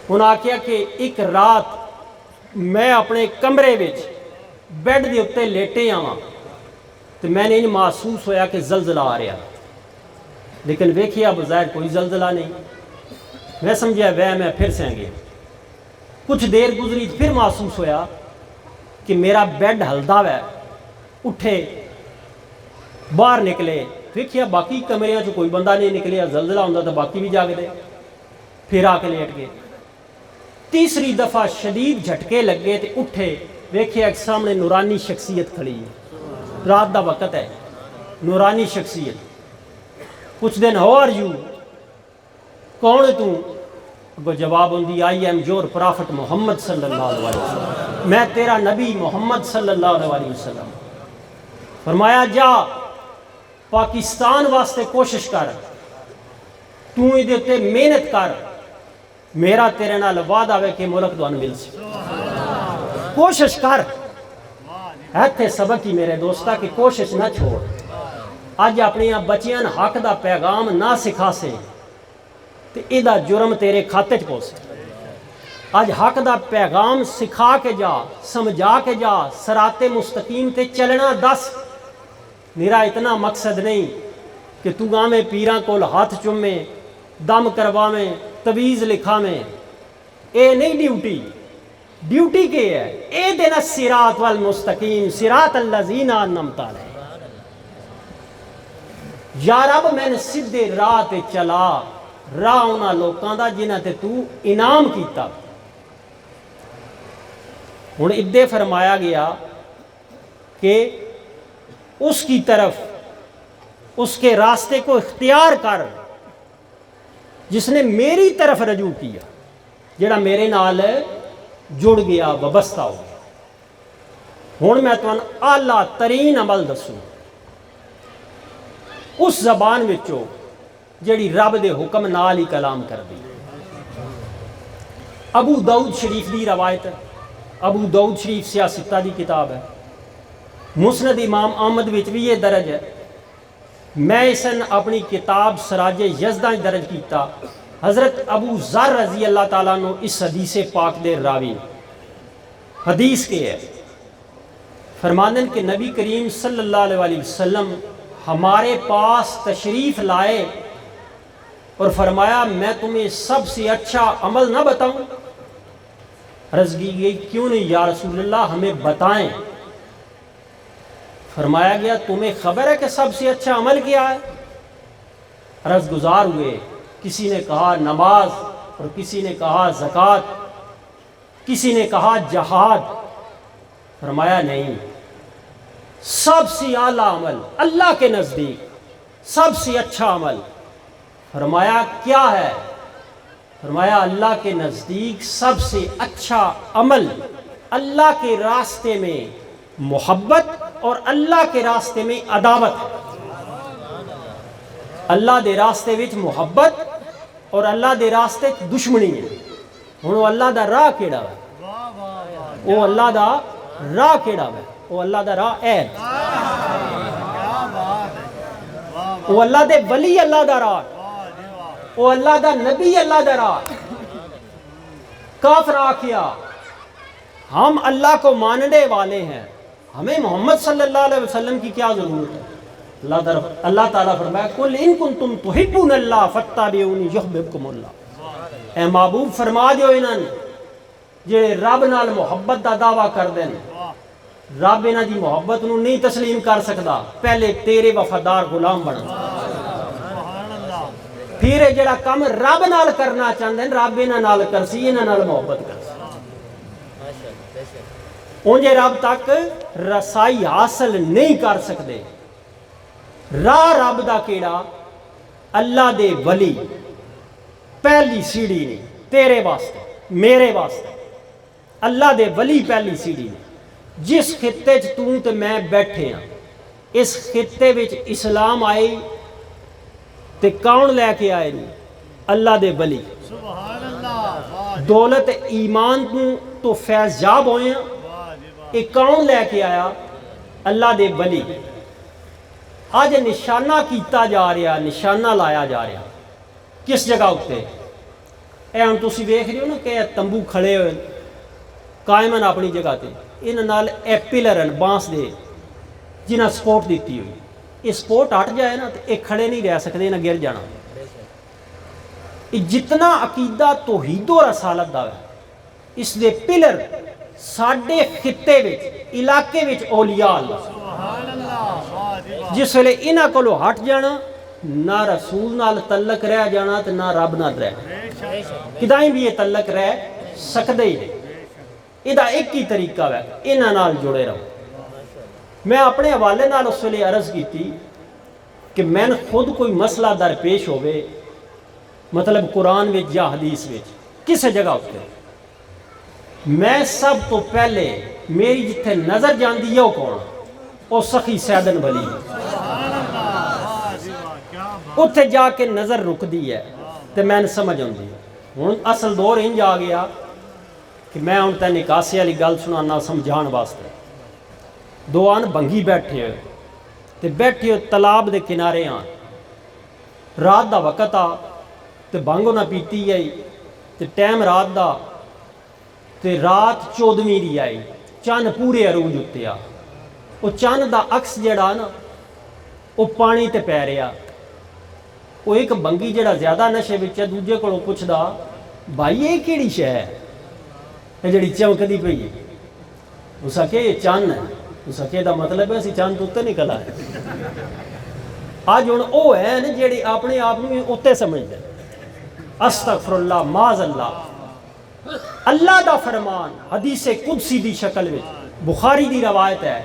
انہوں نے کہا کہ ایک رات میں اپنے کمرے وچ بیڈ دے اتے لیٹے آواں تو میں نے محسوس ہویا کہ زلزلہ آ رہا، لیکن ویکھیا بظاہر کوئی زلزلہ نہیں۔ میں سمجھا میں پھر سے گیا۔ کچھ دیر گزری پھر محسوس ہویا کہ میرا بیڈ ہلدا ہے، اٹھے باہر نکلے، ویکھیا باقی کمریاں چ کوئی بندہ نہیں نکلیا، زلزلہ ہوندا تو باقی بھی جاگ دے، پھر آ کے لیٹ گئے۔ تیسری دفعہ شدید جھٹکے لگے تو اٹھے، ویکھیا ایک سامنے نورانی شخصیت کھڑی ہے، رات دا وقت ہے، نورانی شخصیت۔ کچھ دن ہو آر یو، کون ہے تو؟ وہ جواب ہوندی آئی ایم یور پرافٹ محمد صلی اللہ علیہ وسلم، میں تیرا نبی محمد صلی اللہ علیہ وسلم۔ فرمایا جا پاکستان واسطے کوشش کر، تو ادھے تے محنت کر، میرا تیرے نال وعدہ ہے کہ ملک دوان مل سی، کوشش کر۔ ایتھے سبق ہی میرے دوستا کہ کوشش نہ چھوڑ۔ اج اپنی بچیاں حق دا پیغام نہ سکھا سے تو ایدہ جرم تیرے کھاتے چ پوسے۔ اج حق دا پیغام سکھا کے جا، سمجھا کے جا، صراط مستقیم تے چلنا دس۔ میرا اتنا مقصد نہیں کہ تو گاں میں پیراں کول ہاتھ چومیں، دم کرواویں، تویز لکھاویں، اے نہیں ڈیوٹی۔ ڈیوٹی کے ہے اے دن الصراط والمستقیم صراط الذین انعمت علیہم۔ یا رب میں نے سیدھے راہ تے چلا، راہ انہاں لوکاں دا جنہاں تے تو انعام کیتا۔ ہن ادے فرمایا گیا کہ اس کی طرف، اس کے راستے کو اختیار کر جس نے میری طرف رجوع کیا، جڑا میرے نال جڑ گیا، وابستہ ہو گیا۔ ہن میں تمہیں اعلیٰ ترین عمل دسوں اس زبان وچوں جڑی رب دے حکم نال ہی کلام کر دی۔ ابو داؤد شریف دی روایت ہے، ابو داؤد شریف سیاستہ دی کتاب ہے، مسند امام احمد وچ بھی یہ درج ہے۔ میں اسن اپنی کتاب سراج یزداں درج کیتا۔ حضرت ابو ذر رضی اللہ تعالیٰ عنہ اس حدیث پاک دے راوی، حدیث کے ہے، فرماندن کہ نبی کریم صلی اللہ علیہ وسلم ہمارے پاس تشریف لائے اور فرمایا میں تمہیں سب سے اچھا عمل نہ بتاؤں؟ عرض کی گئی کیوں نہیں یا رسول اللہ، ہمیں بتائیں۔ فرمایا گیا تمہیں خبر ہے کہ سب سے اچھا عمل کیا ہے؟ عرض گزار ہوئے کسی نے کہا نماز اور کسی نے کہا زکوٰۃ، کسی نے کہا جہاد۔ فرمایا نہیں، سب سے اعلیٰ عمل اللہ کے نزدیک سب سے اچھا عمل، فرمایا کیا ہے؟ فرمایا اللہ کے نزدیک سب سے اچھا عمل اللہ کے راستے میں محبت اور اللہ کے راستے میں عداوت ہے۔ اللہ دے راستے وچ محبت اور اللہ دے راستے وچ دشمنی ہے۔ ہن اللہ دا راہ کیڑا ہے؟ وہ اللہ دا راہ کیڑا ہے؟ وہ اللہ دا راہ ہے، وہ اللہ دے ولی اللہ دا راہ، وہ اللہ دا نبی اللہ دا راہ۔ کافر آکھیا ہم اللہ کو ماننے والے ہیں، ہمیں محمد صلی اللہ علیہ وسلم کی کیا ضرورت ہے؟ اللہ تعالیٰ فرمایا قل ان کنتم تحبون اللہ فاتبعونی یحببکم اللہ۔ اے محبوب فرما دیو انہاں جے رب نال محبت دا دعویٰ کر دیں، رب انہاں دی محبت نو نہیں تسلیم کر سکدا، پہلے تیرے وفادار غلام بنا، پھر جڑا کم رب نال کرنا چاہندے ہیں رب انہاں نال کرسی، انہاں نال محبت کرسی۔ انجے رب تک رسائی حاصل نہیں کر سکتے۔ راہ رب دا کیڑا؟ اللہ دے ولی پہلی سیڑھی نہیں تیرے واسطے میرے واسطے، اللہ دے ولی پہلی سیڑھی نہیں۔ جس خطے چ توں تے میں بیٹھے ہیں، اس خطے وچ اسلام آئی تے کون لے کے آئے نہیں؟ اللہ دے ولی۔ دولت ایمان تو فیض یاب ہوئے ہیں، ایک کون لے کے آیا؟ اللہ دے ولی۔ آج نشانہ کیتا جا رہا، نشانہ لایا جا رہا، کس جگہ ہوتے؟ اے ہم تسی ویکھ رہے ہو نا کہ تمبو کھڑے ہوئے قائمن اپنی جگہ تے، ان نال اے پلر ہیں بانس دے جنہاں سپورٹ دیتی ہوئی، یہ سپورٹ ہٹ جائے نا تو ایک کھڑے نہیں رہ سکتے، نہ گر جانا۔ جتنا عقیدہ توحید و رسالت دا ہے، اس دے پلر ساڈے خطے وچ علاقے وچ اولیاء اللہ، جس ویلے انہاں کولو ہٹ جانا نہ رسول نال تعلق رہ جانا تے نہ رب نال رہ، کدائیں بھی یہ تعلق رہ سکدے ہی نہیں۔ یہ ایک ہی طریقہ ہے، انہاں نال جڑے رہو۔ میں اپنے حوالے نال اس ویلے عرض کیتی کہ میں خود کوئی مسئلہ درپیش ہوئے، مطلب قرآن وچ یا حدیث وچ کسے جگہ ہوتے، میں سب تو پہلے میری جتھے نظر جاندی ہے وہ کون؟ وہ سخی سیدن ولی، اتھے جا کے نظر رک دی ہے تو میں نے سمجھ آن دی۔ ہوں اصل دور انج آ گیا کہ میں ان تے نکاسی والی گل سنانا سمجھان واسطے۔ دو آن بنگی بیٹھے ہوئے تے بیٹھے ہوئے تالاب دے کنارے آن، رات دا وقت آ تے بانگو نہ پیتی آئی تے ٹائم رات دا تے رات 14ویں دی آئی، چند پورے عروج ہوتے آ، وہ چند دا عکس جڑا نا وہ پانی تے پی رہا، وہ ایک بنگی جڑا زیادہ نشے وچ ہے دوجے کو پوچھدا بھائی یہ کیڑی شے ہے یہ جڑی چمکدی پئی ہے؟ اس آکھے یہ چند ہے، اس آکھے دا مطلب ہے اسی چند تو نکل آئے۔ آج ہن او ہے نا جڑی اپنے آپ نوں اوتے سمجھدے، استغفر اللہ معاذ اللہ۔ اللہ دا فرمان حدیث قدسی دی شکل میں بخاری دی روایت ہے،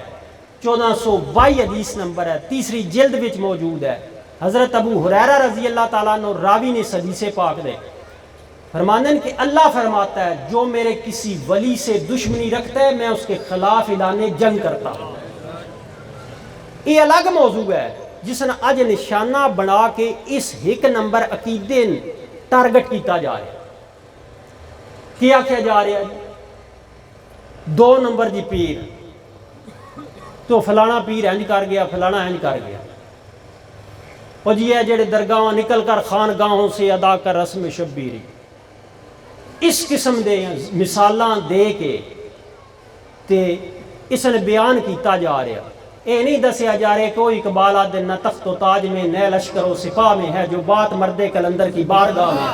1422 حدیث نمبر ہے، تیسری جلد وچ موجود ہے۔ حضرت ابو ہریرہ رضی اللہ تعالیٰ عنہ راوی نے حدیث پاک دے فرماندن کہ اللہ فرماتا ہے جو میرے کسی ولی سے دشمنی رکھتا ہے میں اس کے خلاف اعلان جنگ کرتا ہوں۔ یہ الگ موضوع ہے جس نے آج نشانہ بنا کے اس ایک نمبر عقیدے ٹارگٹ کیتا جا رہا ہے۔ کیا کیا جا رہا ہے؟ 2 نمبر جی پیر تو فلانا پیر انج کر گیا، فلانا انج کر گیا، اور جی ہے جڑے درگاہ نکل کر خانگاہوں سے ادا کر رسم شبیری، اس قسم دے مثالاں دے کے تے اس نے بیان کیتا جا رہا۔ اے نہیں دسیا جا رہے کوئی اقبال آدھے نہ تخت و تاج میں نہ لشکر و سپاہ میں ہے جو بات مرد کلندر کی بارگاہ میں،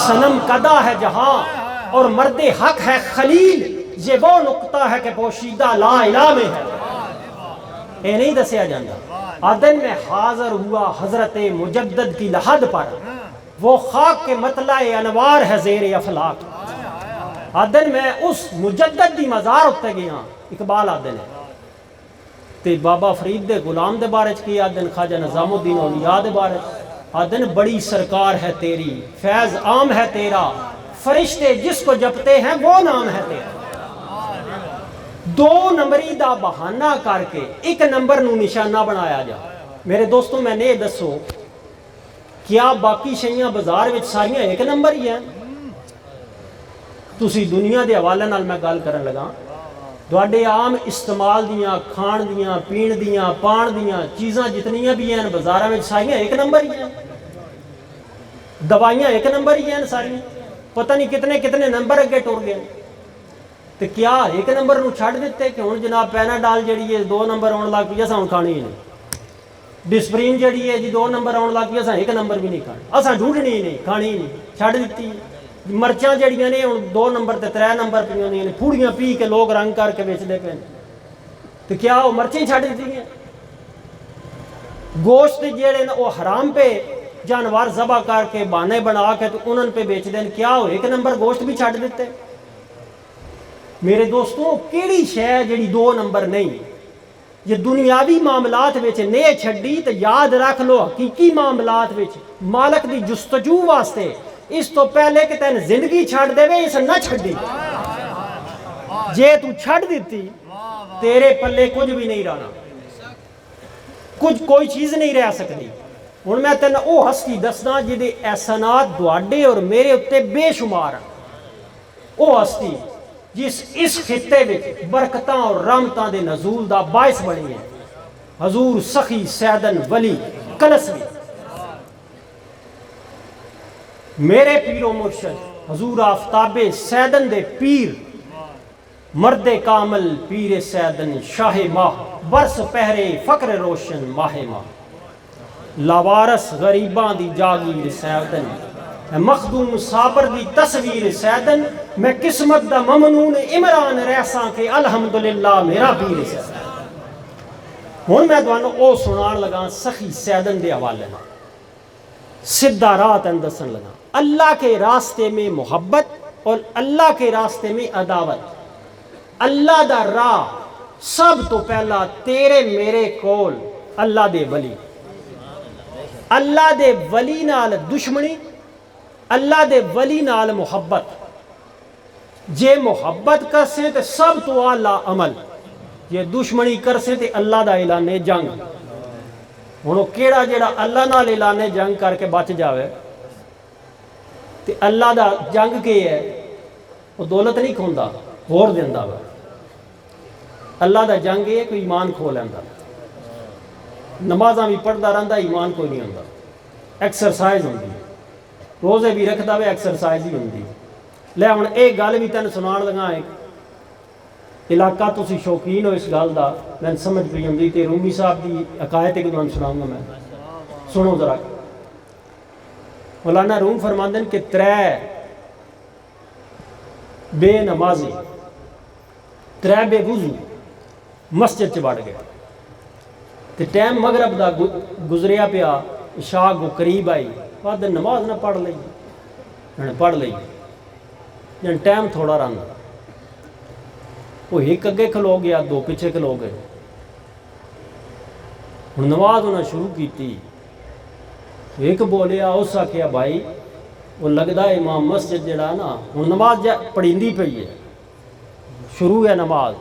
صنم کدا ہے جہاں اور مرد حق ہے خلیل، یہ وہ نقطہ ہے کہ پوشیدہ لا الہ میں ہے۔ یہ نہیں دسیا جاتا آدن میں حاضر ہوا حضرت مجدد کی لحد پر وہ خاک کے مطلع انوار ہے زیر افلاک آدن میں اس مجدد دی مزار ہوتے گیا اقبال آدن ہے تے بابا فرید دے غلام دے بارے کی آدن خواجہ نظام الدین اولیاء دے بارے آدن بڑی سرکار ہے تیری فیض عام ہے تیرا فرشتے جس کو جپتے ہیں وہ نام ہے تیرا دو نمبری دا بہانہ کر کے ایک نمبر نو نشانہ بنایا جا میرے دوستوں میں نے دسو کیا باقی شیئں بازار وچ ساریاں ایک نمبر ہی ہیں تسی دنیا دے حوالے نال میں گل کرن لگا دوڑے عام استعمال دیاں کھان دیاں پین دیاں پان دیاں چیزاں جتنیاں بھی ہیں بازاراں وچ ساریاں ایک نمبر ہی ہیں دوائیاں ایک نمبر ہی ہیں ساری پتہ نہیں کتنے کتنے نمبر اگے ٹر گئے تو کیا ایک نمبر نو چھڑ دیتے کہ ہوں جناب پیناڈال جڑی ہے 2 نمبر آن لگ پئی اساں کھانی ہی نہیں ڈسپرین جڑی ہے جی 2 نمبر آن لگ پئی اساں ایک نمبر بھی نہیں کھانی اساں ڈھونڈنی ہی نہیں کھانی ہی نہیں چھڑ دیتی مرچاں جڑیاں نے ہوں 2 نمبر تے 3 نمبر پہ نے پھوڑیاں پی کے لوگ رنگ کر کے بیچتے پے تو کیا وہ مرچیں چھڑ دیتی ہیں گوشت جڑے وہ حرام پہ جانور ذبح کر کے بانے بنا کے تو انہوں پہ بیچ دیں کیا وہ ایک نمبر گوشت بھی چھڑ دیتے میرے دوستوں کیڑی شے جڑی 2 نمبر نہیں یہ دنیاوی معاملات وچ نہیں چھڈی تو یاد رکھ لو حقیقی معاملات وچ مالک دی جستجو واسطے اس تو پہلے کہ تین زندگی چھڑ دے وے اس نہ چھڈی جے تو چھڑ دیتی تیرے پلے کچھ بھی نہیں رہنا کچھ کوئی چیز نہیں رہ سکتی ہوں میں تین وہ ہستی دسنا جہدے احسانات دوڑے اور میرے اتنے بے شمار وہ ہستی جس اس خطے وچ برکتاں اور رحمتاں دے نزول دا باعث بنی ہے حضور سخی سیدن ولی کلسوی میرے پیر و مرشد حضور آفتاب سیدن دے پیر مرد کامل پیر سیدن شاہ ماہ برس پہرے فقر روشن ماہ ماہ لاوارس غریباں دی جاگیر سیدن مخدوم صابر دی تصویر سیدن میں قسمت دا ممنون عمران رہساں کے الحمدللہ میرا پیر سیدن ہوں میں دوانو او سنان لگا سخی سیدن دے حوالے نا سدھا راہ تن دسن لگا اللہ کے راستے میں محبت اور اللہ کے راستے میں عداوت اللہ دا راہ سب تو پہلا تیرے میرے کول اللہ دے ولی اللہ دے ولی نال دشمنی اللہ دے ولی نال محبت جے محبت کرسیں تے سب تو اعلیٰ عمل جے دشمنی کرسیں تے اللہ دا اعلان جنگ ہوں کیڑا جیڑا اللہ نال اعلان جنگ کر کے بچ جاوے تے اللہ دا جنگ کے ہے وہ دولت نہیں کھوندا ہور دیندا وا اللہ دا جنگ ہے کوئی ایمان کھو لیندا نمازاں بھی پڑھدا رہندا ایمان کوئی نہیں ہوندا ایکسرسائز ہوندی روزے بھی رکھدا وے ایکسرسائز ہی ہوندی لے ہن ایک گل بھی تین سنان لگا ایک علاقہ تسی شوقین ہو اس گل دا میں سمجھ پئی ہوندی تے رومی صاحب دی عقائد ایک تمہیں سناؤں گا میں سنو ذرا مولانا روم فرماندن کہ 3 بے نمازی 3 بے وضو مسجد چ بڑھ گئے تے ٹائم مغرب دا گزریا پیا عشاء کو قریب آئی بعد نماز نہ پڑھ لئی میں نے پڑھ لئی جن ٹائم تھوڑا رنگ وہ ایک اگے کھلو گیا 2 پیچھے کھلو گئے ہوں نماز انہیں شروع کی ایک بولیا اس آخیا بھائی وہ لگتا ہے امام مسجد جڑا نا ہوں نماز پڑھیندی پئی ہے شروع ہے نماز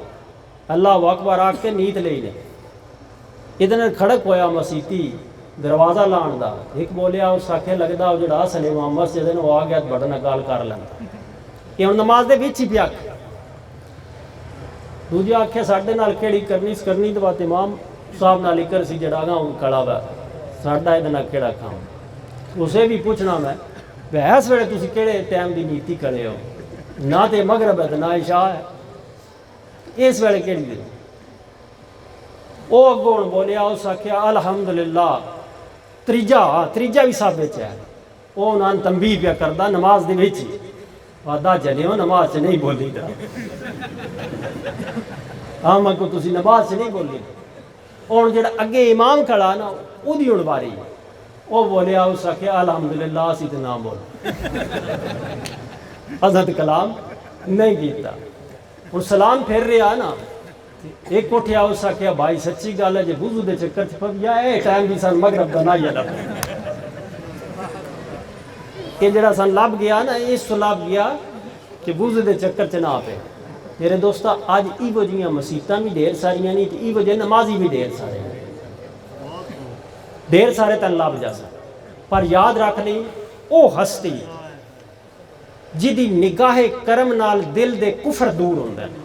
اللہ اکبر آکھ کے نیت لئی نے ادھر کھڑک ہویا مسیتی دروازہ لان دا ایک بولیا اس آخیا لگتا وہ جڑا اصل امام مسجد ہے وہ آ گیا بٹن گال کر لینا یہ ہوں نماز دے وچ ہی پیا دوجا آخیا ساڈے نال کیڑی کرنی تو بات امام صاحب نال ہی کر سی جڑا گا ہوں کھڑا ہوا ساڈا یہ کیڑا کام اسے بھی پوچھنا میں اس ویلے تسی کہڑے ٹائم دی نیتی کرے ہو نہ تے مغرب ہے نہ عشاء ہے اس ویلے کہڑی دن وہ اگوں بولیا اس آخیا الحمدللہ تریجا بھی سب ہے وہ انہوں نے تنبیہ پیا کردا نماز دے وچ وعدہ چلیو نماز سے نہیں بولی دا ہاں میں کو تسی نماز سے نہیں بولی ہوں جڑا اگے امام کھڑا نا وہی ہوں باری وہ بولیا اس آخیا الحمدللہ اسی تو نہ بول حضرت کلام نہیں کیتا ہوں سلام پھر رہا نا ایک اٹھیا اس آخیا بھائی سچی گل ہے جی وضو دے چکر چ پیا اے ٹائم بھی سن مغرب کا نہ لب یہ جڑا سن لب گیا نا اس تو لب گیا کہ وضو دے چکر چ نہ پے میرے دوستا اج ایو جیاں مسیتاں بھی ڈھیر ساریاں نہیں تو ایو جے نمازی بھی ڈھیر سارے ڈھیر سارے تن لب جا سکتے پر یاد رکھ لیں او ہستی جدی نگاہ کرم نال دل دے کفر دور ہوندا ہے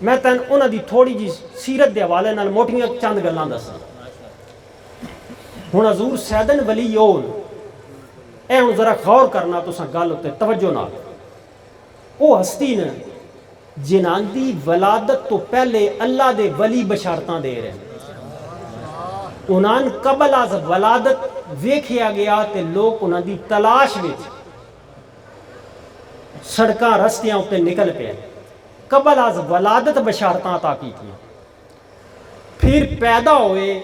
میں تن انہاں دی تھوڑی جی سیرت دے حوالے نال موٹیاں چند گلاں دساں ہن حضور سیدن ولی اون اے ہن ذرا غور کرنا تساں گل تے توجہ نال او ہستی نے جنہاں دی ولادت تو پہلے اللہ دے ولی بشارتاں دے رہے انہاں قبل از ولادت ویکھیا گیا تے لوگ انہاں دی تلاش وچ سڑکاں رستیاں تے نکل پے قبل از ولادت بشارتاں عطا کیتیاں پھر پیدا ہوئے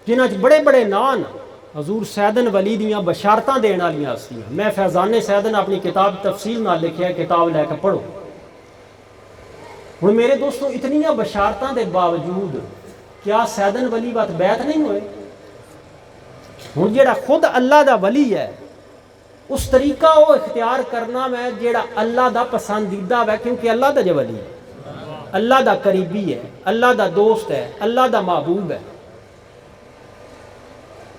جنہاں چ بڑے بڑے نام حضور سیدن ولی دیاں بشارتاں دین والیاں ہستیاں میں فیضان سیدن اپنی کتاب تفصیل نال لکھیا ہے کتاب لے کے پڑھو ہن میرے دوستوں اتنیاں بشارتاں دے باوجود کیا سیدن ولی بات بیعت نہیں ہوئے ہن جیڑا خود اللہ دا ولی ہے اس طریقہ وہ اختیار کرنا میں جیڑا اللہ دا پسندیدہ ہے کیونکہ اللہ دا جو ولی ہے اللہ دا قریبی ہے اللہ دا دوست ہے اللہ دا محبوب ہے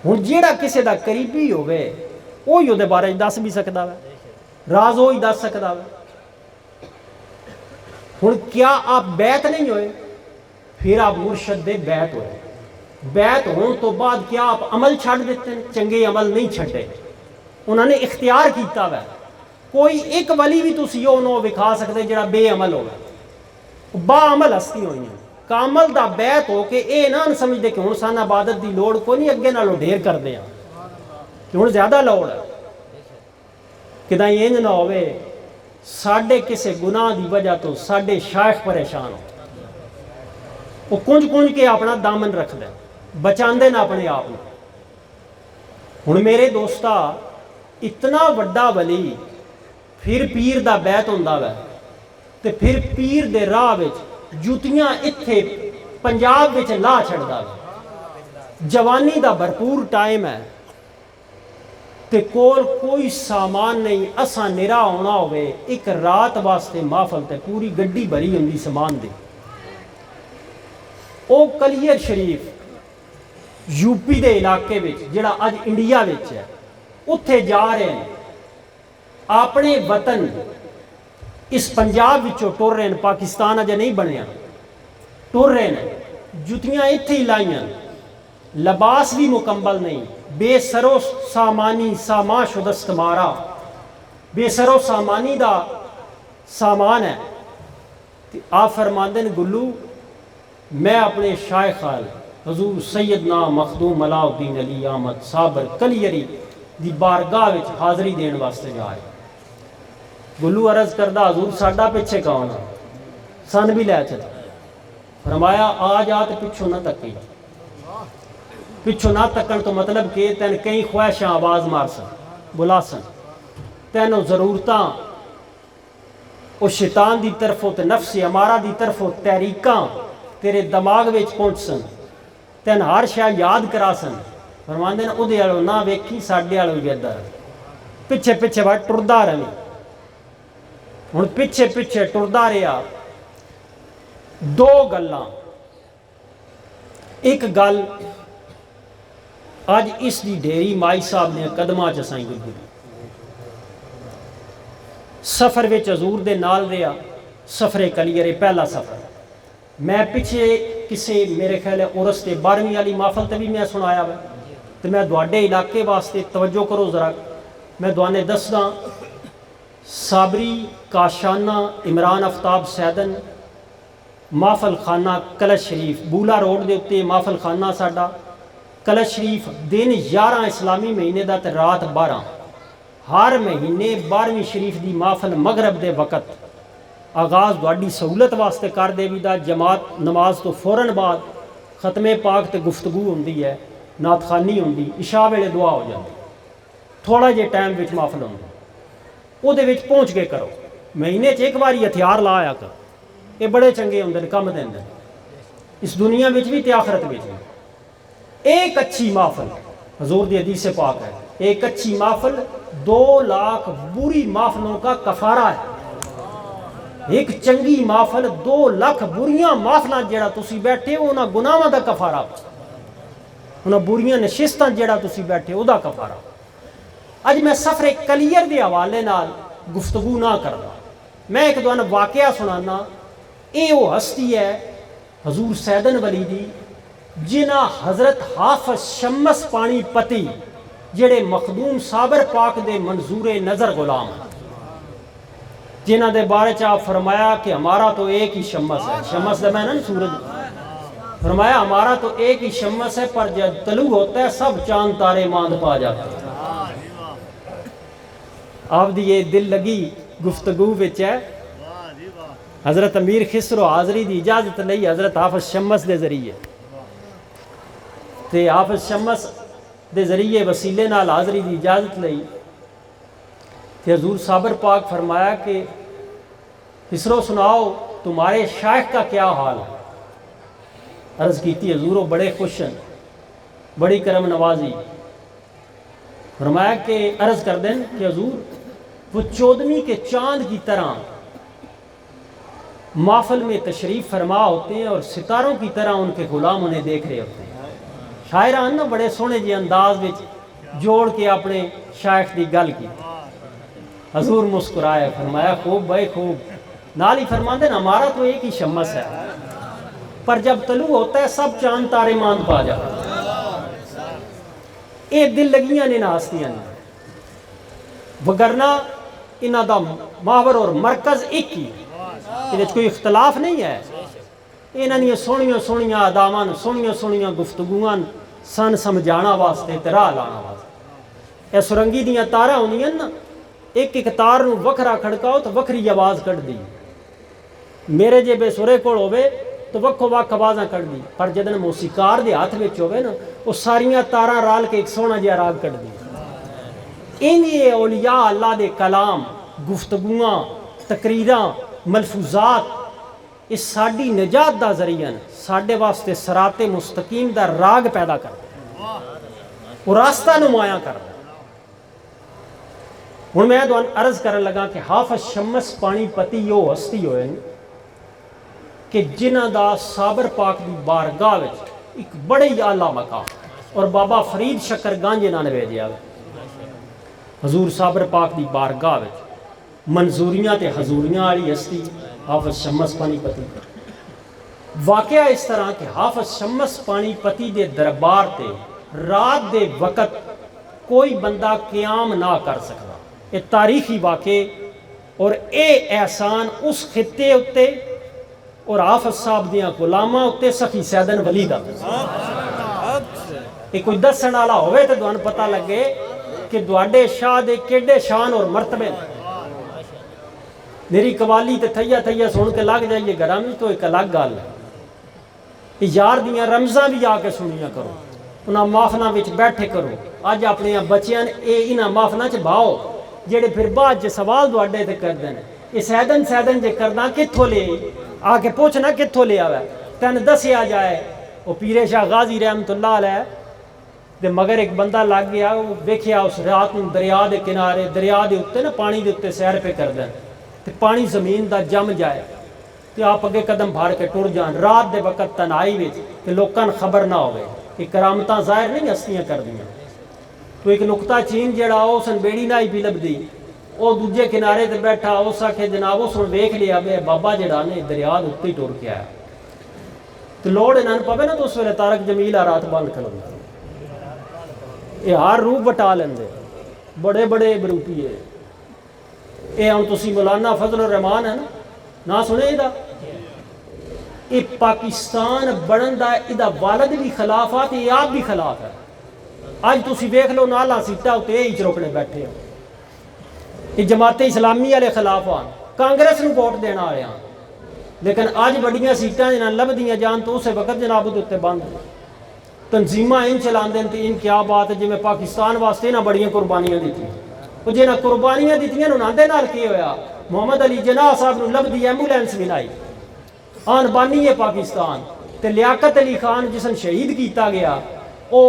ہن جیڑا کسے دا قریبی ہوئے وہی وہ بارے دس بھی سکتا ہے راز وہی دس سکتا ہے ہن کیا آپ بیعت نہیں ہوئے پھر آپ مرشد دے بیعت ہوئے بیعت ہون تو بعد کیا آپ عمل چھڑ دیتے ہیں چنگے عمل نہیں چھڑے انہوں نے اختیار کیتا ہے کوئی ایک ولی بھی تسی یہ انہوں وکھا سکتے جڑا بے عمل ہوگا با عمل ہستی ہوئی ہیں کامل دا بیعت ہو کہ اے نہ سمجھ دے کہ ہن سان عبادت دی لوڑ کو نہیں اگے نالوں ڈھیر کر دیا کہ ہن زیادہ لوڑ ہے کہ دا یہ نہ ہوئے ساڑھے کسے گناہ دی وجہ تو ساڑھے شیخ پریشان ہو وہ کنج کنج کے اپنا دامن رکھ دے بچاندے نہ اپنے آپ نے ہن میرے دوستا اتنا وڈا ولی پھر پیر دا بیعت ہوندا ہے تے پھر پیر دے راہ وچ جوتیاں اتھے پنجاب وچ لا چھڑدا ہے جوانی دا بھرپور ٹائم ہے تے کول کوئی سامان نہیں اساں نرا ہونا ہوئے ایک رات واسطے محفل تے پوری گڈی بھری ہوندی سامان دی او کلیئر شریف یو پی دے علاقے وچ جڑا اج انڈیا وچ ہے اتھے جا رہے ہیں اپنے وطن اس پنجاب وچوں ٹر رہے ہیں پاکستان اجے نہیں بنیا ٹر رہے ہیں جتیاں اتھے ہی لائیاں لباس بھی مکمل نہیں بے سرو سامانی ساما شدست مارا بے سرو سامانی دا سامان ہے آپ فرماندے ہیں گلو میں اپنے شائخ حضور سیدنا مخدوم علاء الدین علی احمد صابر کلیری دی بارگاہ وچ حاضری دین واسطے جا رہے گلو عرض کردہ حضور ساڈا پیچھے کون ہے سن بھی لے چلے فرمایا آ جا تو پچھو نہ تکی پچھو نہ تکن تو مطلب کہ تین کئی خواہشاں آواز مار سن بلا سن تینوں ضرورتاں او شیطان دی طرفوں تے نفس امارہ دی طرفوں تحریکاں تیرے دماغ وچ پہنچ سن تین ہر شے یاد کرا سن فرماندے نے اودے والو نہ ویکھی ساڈے والو ویدا پیچھے پیچھے وا ٹردا رہی ہن پیچھے پیچھے ٹردا رہیا دو گلاں ایک گل اج اس دی ڈیری مائی صاحب نے قدماں چ سائیں گزری سفر وچ حضور دے نال رہیا سفر کلیئر پہلا سفر میں پیچھے کسی میرے خیال ہے عرس تے 12ویں والی محفل تے بھی میں سنایا ہے تو میں دوڑے علاقے واسطے توجہ کرو ذرا میں دوانے دسدا صابری کاشانہ عمران آفتاب سیدن محفل خانہ کلش شریف بولا روڈ دے اتے محفل خانہ ساڈا کلش شریف دن 11 اسلامی مہینے دا تے رات 12 ہر مہینے 12ویں شریف دی محفل مغرب دے وقت آغاز دوڑی سہولت واسطے کر دے بھی دا جماعت نماز تو فوراً بعد ختم پاک تے گفتگو ہوندی ہے، نعت خوانی ہوندی، عشاء ویلے دعا ہو جاتی، تھوڑا جے ٹائم وچ محفل ہوندی، وہ دے وچ پہنچ کے کرو، مہینے چ ایک باری ہتھیار لایا کر، یہ بڑے چنگے ہوندے نے، کم دیندے نے، اس دنیا وچ بھی تے آخرت وچ بھی۔ ایک اچھی محفل، حضور دی حدیث پاک ہے، ایک اچھی محفل 2 لاکھ بری محفلوں کا کفارہ ہے۔ ایک چنگی محفل 2 لاکھ بریاں محفلاں جڑا تسی بیٹھے ہو انہاں گناہاں دا کفارہ، انہاں بریاں نشستاں جڑا تسی بیٹھے او دا کفارہ۔ اج میں سفر کلیئر دے حوالے نال گفتگو نہ کردا، میں ایک دوان واقعہ سنانا۔ اے وہ ہستی ہے حضور سیدن ولی دی جنہ حضرت حافظ شمس پانی پتی جڑے مخدوم صابر پاک دے منظور نظر غلام ہیں، جنہ دے بارے آپ فرمایا کہ ہمارا تو ایک ہی شمس ہے، شمس دے میں نا سورج، فرمایا ہمارا تو ایک ہی شمس ہے، پر جب طلوع ہوتا ہے سب چاند تارے ماند پا جاتے ہیں۔ آپ دی یہ دل لگی گفتگو وچ ہے، حضرت امیر خسرو حاضری دی اجازت لئی حضرت حافظ شمس دے ذریعے، تے حافظ شمس دے ذریعے وسیلے نال حاضری دی اجازت لئی، تے حضور صابر پاک فرمایا کہ خسرو سناؤ تمہارے شیخ کا کیا حال ہے؟ عرض کیتی حضور وہ بڑے خوش ہیں، بڑی کرم نوازی۔ فرمایا کہ عرض کر دیں کہ حضور وہ 14ویں کے چاند کی طرح محفل میں تشریف فرما ہوتے ہیں اور ستاروں کی طرح ان کے غلام انہیں دیکھ رہے ہوتے ہیں۔ شاعران نا بڑے سونے جی انداز وچ جوڑ کے اپنے شیخ دی گل کی، حضور مسکرائے، فرمایا خوب بھائی خوب، نال ہی فرماندے نا ہمارا تو ایک ہی شمس ہے، پر جب طلوع ہوتا ہے سب چاند تارے ماند پا جاتے ہیں۔ اے دل لگیاں نے ناستیاں نے، وگرنہ انہاں دا محور اور مرکز ایک ہی، انہیں کوئی اختلاف نہیں ہے۔ انہاں نے سونیاں سونیاں اداواں، سونیاں سونیاں گفتگوان سن سمجھانا واسطے تے راہ لانا واسطے۔ اے سرنگی دیاں تاراں ہوندیاں نا، ایک ایک تار نو وکھرا کھڑکاؤ تو وکھری آواز کٹ دی، میرے جے بے سرے کول ہوے تو وکھو وکھ آوازاں کٹ دی، پر جدن موسیقار دے ہاتھ وچ ہوے نا وہ ساریاں تاراں رال کے ایک سونا جہا راگ کٹ دی۔ انہی اولیاء اللہ دے کلام، گفتگواں، تقریراں، ملفوظات اس ساڈی نجات دا ذریعہ ساڈے واسطے صراط مستقیم دا راگ پیدا کردا، وہ راستہ نمایاں کردا۔ ہن میں تہاڈے عرض کرن لگا کہ حافظ شمس پانی پتی وہ ہستی ہوئے کہ جنہ دا صابر پاک دی بارگاہ وچ ایک بڑے ہی اعلیٰ مقام، اور بابا فرید شکر گانجے نال بھیجیا حضور صابر پاک دی بارگاہ وچ منظوریاں تے حضوریاں والی ہستی حافظ شمس پانی پتی۔ واقعہ اس طرح کہ حافظ شمس پانی پتی دے دربار تے رات دے وقت کوئی بندہ قیام نہ کر سکتا، یہ تاریخی واقعے، اور اے احسان اس خطے اتے اور حافظ صاحب دیاں غلاماں اتے سخی سیدن ولی دا۔ یہ کوئی دسن والا ہوئے تو دوان پتہ لگے کہ دوڑے شاہ دے کیڑے شان اور مرتبے۔ میری قوالی تے تھیا تھیا سن کے لگ جائیے گرامی تو ایک الگ گل ہے۔ یار دیاں رمضاں بھی آ کے سنیا کرو، انہاں محفلاں وچ بیٹھے کرو۔ اج اپنے بچیاں اے انہاں محفلاں چ باؤ جڑے پھر بعد چ سوال دوڑے تے کردے نے، یہ سیدن سیدن جے کردا کتھوں لے آ کے پوچھنا کتھوں لے آوے، تین دسیا جائے وہ پیر شاہ غازی رحمت اللہ علیہ دے مگر ایک بندہ لگ گیا، وہ ویکھیا اس رات نوں دریا دے کنارے، دریا دے اوتے نا پانی دے اوتے سیر پہ کردے تے پانی زمین دا جم جائے تے آپ اگے قدم بھاڑ کے ٹر جان رات دے وقت تنہائی وچ تے لوکاں نوں خبر نہ ہوے کہ کرامتاں ظاہر نہیں ہستیاں کردیاں۔ تو ایک نقطہ چین جڑا اس بیڑی نہ ہی بھی لبدی، وہ دوجے کنارے تے بیٹھا، اس آکھے جناب اس نے ویکھ لیا بے بابا جڑا نے دریا دے اوتے ہی ٹر کے آیا۔ تو لوڑ انہاں نوں پوے نا تو اس ویلے طارق جمیل آ رات بند کھلوندا، یہ ہر روح بٹا لیندے، بڑے بڑے بروپیے۔ یہ ہوں تسی مولانا فضل الرحمان ہے نا سنے دا، یہ پاکستان بڑھن دا ادا والد بھی خلاف ہے تے یہ آپ بھی خلاف ہے۔ آج تسی دیکھ لو نالا سیٹا ہوتے ہی چروکنے بیٹھے ہو، یہ جماعت اسلامی والے خلاف ہیں، کانگریس نو ووٹ دینا آئے ہیں، لیکن اج بڑیاں سیٹاں جنہاں لبدیاں جان تو اسے وقت جناب دے اتنے بند تنظیماں ان چلاندے تے ان کیا بات ہے، جی میں پاکستان واسطے نہ بڑیاں قربانیاں دیتی، وہ جنہاں قربانیاں دیتیاں انہاں دے نال کی ہویا؟ محمد علی جناح صاحب نو لبدی ایمبولینس ملائی، آن بانی ہے پاکستان تے لیاقت علی خان جسن شہید کیتا گیا او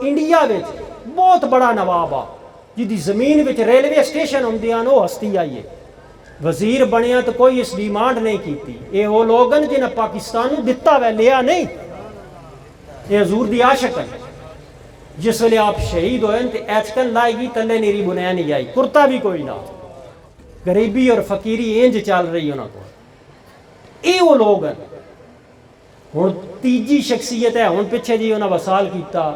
انڈیا وچ بہت بڑا نواب آ جدی زمین وچ ریلوے اسٹیشن ہوندیاں وہ ہستی آئی ہے، وزیر بنیا تو کوئی اس ڈیمانڈ نہیں کیتی، اے وہ لوگن جنہیں پاکستان دتا وے لیا نہیں، یہ حضور دی عاشق ہے۔ جس ویلے آپ شہید ہوئے تے ایچکن لائے گی تلے نیری بنیا نہیں جائی، کرتا بھی کوئی نہ، غریبی اور فقیری انج چل رہی انہوں کو، اے وہ لوگ ہیں۔ ہن تیجی شخصیت ہے، ہن پیچھے جی انہوں وصال کیتا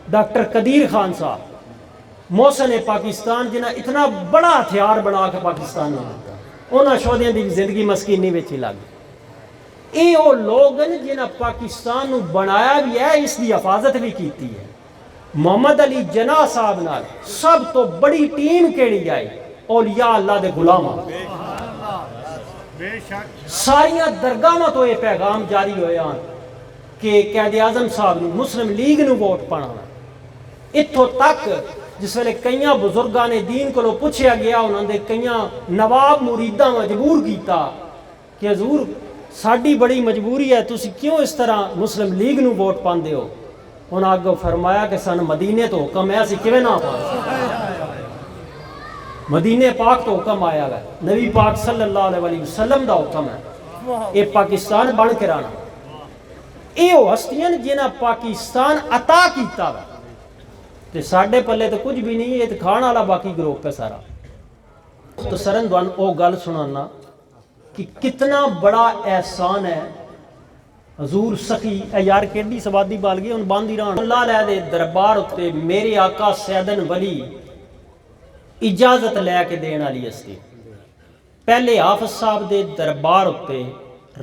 ڈاکٹر قدیر خان صاحب محسن پاکستان جنہیں اتنا بڑا ہتھیار بنا کے پاکستان میں دیتا، انہوں شہدیاں دی زندگی مسکینی وچ ہی لگ گئی۔ اے وہ لوگ ہیں جنہیں پاکستان نو بنایا بھی ہے، اس دی حفاظت بھی کیتی ہے۔ محمد علی جناح صاحب نال سب تو بڑی ٹیم کیڑی آئی؟ اولیاء اللہ دے غلاماں، ساریاں درگاہاں تو یہ پیغام جاری ہویا کہ قائد اعظم صاحب نو مسلم لیگ نو ووٹ پانا، اتھوں تک جس ویلے کئیاں بزرگان دین کو پوچھیا گیا، انہوں نے کئیاں نواب مریداں مجبور کیتا کہ حضور ساڈی بڑی مجبوری ہے، تسی کیوں اس طرح مسلم لیگ نو ووٹ پاندے ہو؟ انہوں نے آگے فرمایا کہ سن مدینے تو حکم ہے، اسی کیویں نہ پاؤں؟ مدینے پاک تو حکم آیا ہے، نبی پاک صلی اللہ علیہ وسلم دا حکم ہے، یہ پاکستان بن کے رہنا۔ یہ وہ ہستیاں جنہاں پاکستان عطا کیتا ہے، تے ساڈے پلے تو کچھ بھی نہیں، یہ تو کھان والا باقی گروپ ہے سارا۔ تو سرن دوان او گل سنانا کہ کتنا بڑا احسان ہے حضور سخی اے یار کیڈی سوادی بال گئی ان باندھی رہن اللہ علیہ دے دربار اتے میرے آقا سیدن ولی اجازت لے کے دین والی ہستی۔ پہلے حافظ صاحب دے دربار اتے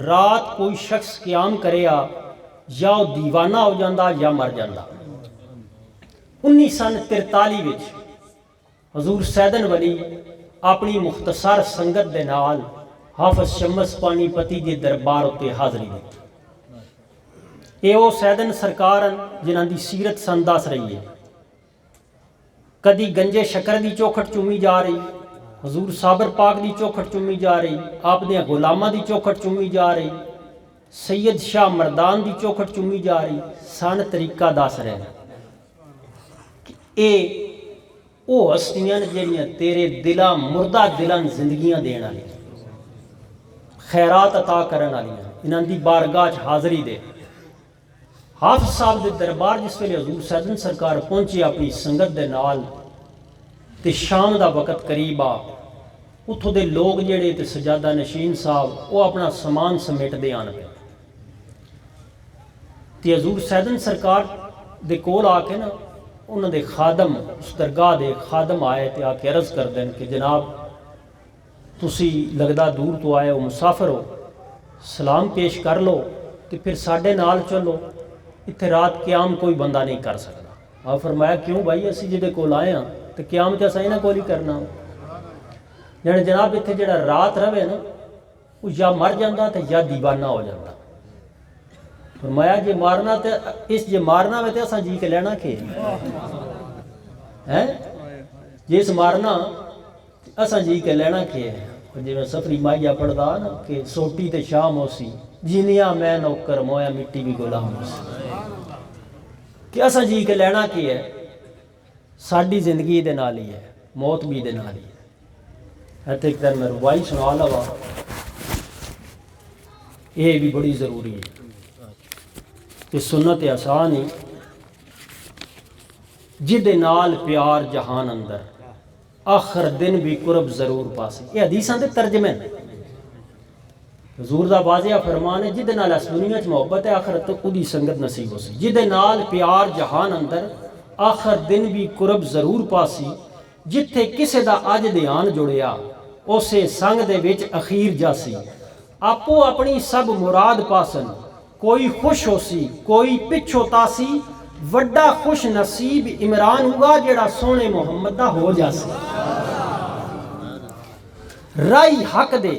رات کوئی شخص قیام کریا یا وہ دیوانہ ہو جاندہ یا مر جاندہ۔ 1943 وچ حضور سیدن ولی اپنی مختصر سنگت دے نال حافظ شمس پانی پتی دے دربار اتے حاضری دی۔ یہ وہ سیدن سرکار جنہاں دی سیرت سنداس رہی ہے، کدی گنجے شکر دی چوکھٹ چومی جا رہی، حضور صابر پاک دی چوکھٹ چومی جا رہی، آپ نے غلامہ دی چوکھٹ چومی جا رہی، سید شاہ مردان دی چوکھٹ چومی جا رہی، سان طریقہ داس رہے ہیں۔ اے او ہستیاں جڑیاں تیرے دلاں مردہ دلاں زندگیاں دین والی، خیرات عطا کرن والی، انہاں دی بارگاہ حاضری دے۔ حافظ صاحب دے دربار جس ویلے حضور سیدن سرکار پہنچے اپنی سنگت دے نال تے شام دا وقت قریب آ، اتھوں دے لوگ جڑے تے سجادہ نشین صاحب وہ اپنا سامان سمیٹ دے آن پہ تے حضور سیدن سرکار دے کول آ کے نا انہوں دے خادم اس درگاہ دے خادم آئے تے آ کے عرض کر دیں کہ جناب تسی لگدا دور تو آئے ہو، مسافر ہو، سلام پیش کر لو تے پھر ساڈے نال چلو، اتھے رات قیام کوئی بندہ نہیں کر سکتا۔ آپ فرمایا کیوں بھائی اسی جدے کول آئے ہاں تے قیام تے اساں انہاں کول ہی کرنا، یعنی جناب اتھے جڑا رات رہے نا وہ یا مر جاندہ تے یا دیوانہ ہو جاندہ۔ فرمایا جے مارنا تے اس جے مارنا میں تے اساں جی کے لینا کھے ہیں، جس مارنا اساں جی کے لینا کھے ہیں۔ جی میں سفری مائیہ پڑھدا نا کہ سوٹی تے شام ہو سی جینیا میں نوکر مویا مٹی بھی غلام ہو سی، کہ اساں جی کے لینا کی ہے، ساڈی زندگی دے نال ہی ہے، موت بھی دے نال ہی ہے۔ ایک دن میں روائی سنا لوا، یہ بھی بڑی ضروری ہے کہ سنت آسان ہی جدے نال پیار جہان اندر آخر دن بھی قرب ضرور پاسی۔ یہ حدیثاں دے ترجمے ہیں، حضور دا واضح فرمان ہے جدے نال اس دنیا چ محبت ہے آخرت تک اودی سنگت نصیب ہو سی، جدے نال پیار جہان اندر آخر دن بھی قرب ضرور پاسی، جتھے کسے دا اج دھیان جڑیا اسے سنگ دے وچ اخیر جاسی، آپو اپنی سب مراد پاسن کوئی خوش ہو سی کوئی پچھو تاسی، وڈا خوش نصیب عمران ہوگا جڑا سونے محمد دا ہو جاسی۔ رائی حق دے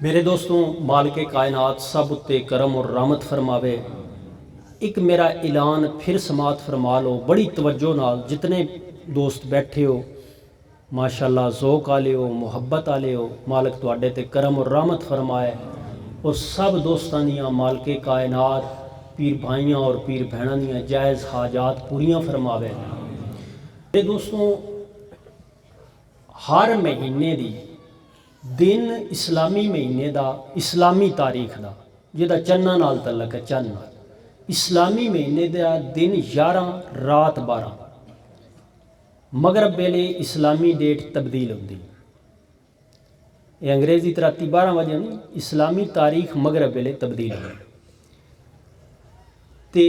میرے دوستوں، مالک کائنات سب تے کرم اور رحمت فرماوے۔ ایک میرا اعلان پھر سماعت فرما لو بڑی توجہ نال، جتنے دوست بیٹھے ہو ماشاءاللہ ذوق والے ہو، محبت والے ہو، مالک تواڈے تے کرم اور رحمت فرمائے، اور سب دوستاں دیاں مالک کائنات پیر بھائیاں اور پیر بہناں دیاں جائز حاجات پوریاں فرماوے۔ میرے دوستوں، ہر مہینے دی دن اسلامی مہینے دا، اسلامی تاریخ دا جہدا چنّا نال تعلق ہے، چند نال، اسلامی مہینے دا دن 11 رات 12 مغرب ویلے اسلامی ڈیٹ تبدیل ہوندی، یہ انگریزی راتی 12 بجے نہیں، اسلامی تاریخ مغرب ویلے تبدیل ہوندی تے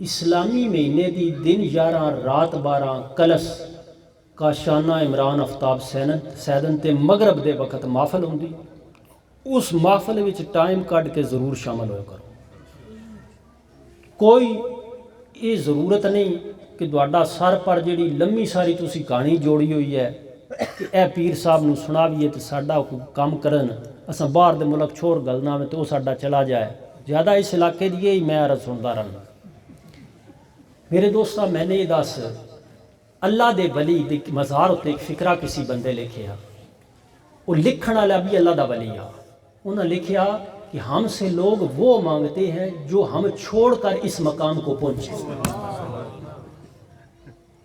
اسلامی مہینے دی دن 11 رات 12 کلس کاشانہ عمران آفتاب سیدن تے مغرب دے وقت محفل ہوندی، اس محفل وچ ٹائم کڈ کے ضرور شامل ہو کرو۔ کوئی یہ ضرورت نہیں کہ تہاڈا سر پر جڑی لمبی ساری تسی کہانی جوڑی ہوئی ہے کہ اے پیر صاحب نو سناویے تے ساڈا کام کرن، اساں باہر دے ملک چھوڑ گلنا میں تو ساڈا چلا جائے، زیادہ اس علاقے دی یہی میں عرض سندا رہنا۔ میرے دوستا، میں نے یہ دس اللہ دے ولی دی مزار ہوتے ایک فکرہ کسی بندے لکھیا، وہ لکھن والا بھی اللہ دا ولی آ، انہوں نے لکھیا کہ ہم سے لوگ وہ مانگتے ہیں جو ہم چھوڑ کر اس مقام کو پہنچے۔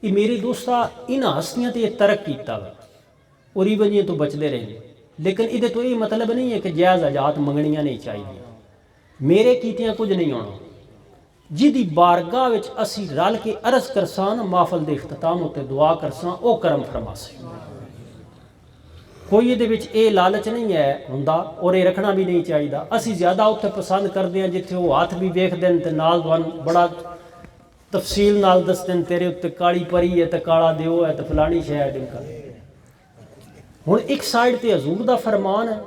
یہ میرے دوستا ان ہستیاں تے یہ ترک کیتا ہے اور یہ وجہ تو بچتے رہے، لیکن یہ تو یہ مطلب نہیں ہے کہ جائز حاجات منگنیاں نہیں چاہیے، میرے کیتیاں کچھ نہیں ہونا، جدی بارگاہ وچ اسی رل کے عرض کرسان محفل دے اختتام ہوتے دعا کرسان او کرم فرماسے۔ کوئی یہ وچ اے لالچ نہیں ہے ہوندا اور یہ رکھنا بھی نہیں چاہیے۔ اسی زیادہ اتنے پسند کرتے ہیں جتھے وہ ہاتھ بھی ویکھ دین تے نال بڑا تفصیل نال دس دین تیرے اتنے کالی پری ہے تے کالا دیو ہے تے فلانی شے ہے دن کا۔ ہن ایک سائڈ تے حضور دا فرمان ہے،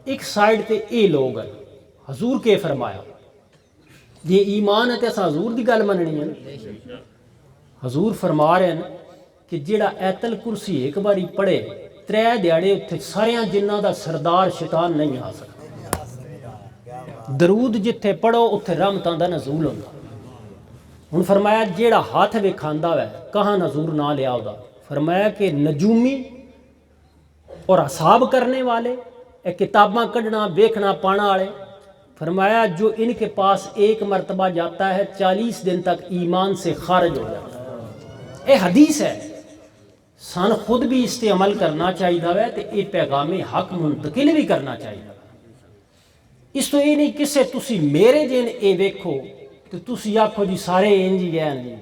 ایک سائڈ تے اے لوگ ہیں۔ حضور کے فرمایا یہ ایمان ہے تے اساں حضور دی گل مننی ہے۔ حضور فرما رہے ہیں کہ جیڑا ایت الکرسی ایک باری پڑھے 3 دیہڑے اتنے ساریاں جنہاں دا سردار شیطان نہیں آ سکتا۔ درود جتھے پڑھو اتھے رحمتاں دا نزول ہوندا۔ ہن فرمایا جیڑا ہاتھ وکھاندا ہے کہاں نزول نہ لیا ہودا، فرمایا کہ نجومی اور حساب کرنے والے، کتاباں کڈنا ویکھنا پانا والے، فرمایا جو ان کے پاس ایک مرتبہ جاتا ہے 40 دن تک ایمان سے خارج ہو جاتا ہے۔ یہ حدیث ہے، سان خود بھی اس پہ عمل کرنا چاہیے ہے تو یہ پیغام حق منتقل بھی کرنا چاہیے۔ اس تو یہ نہیں کسے تسی میرے جن اے ویکھو تو تسی آکھو جی سارے انج ہی ہیں جی،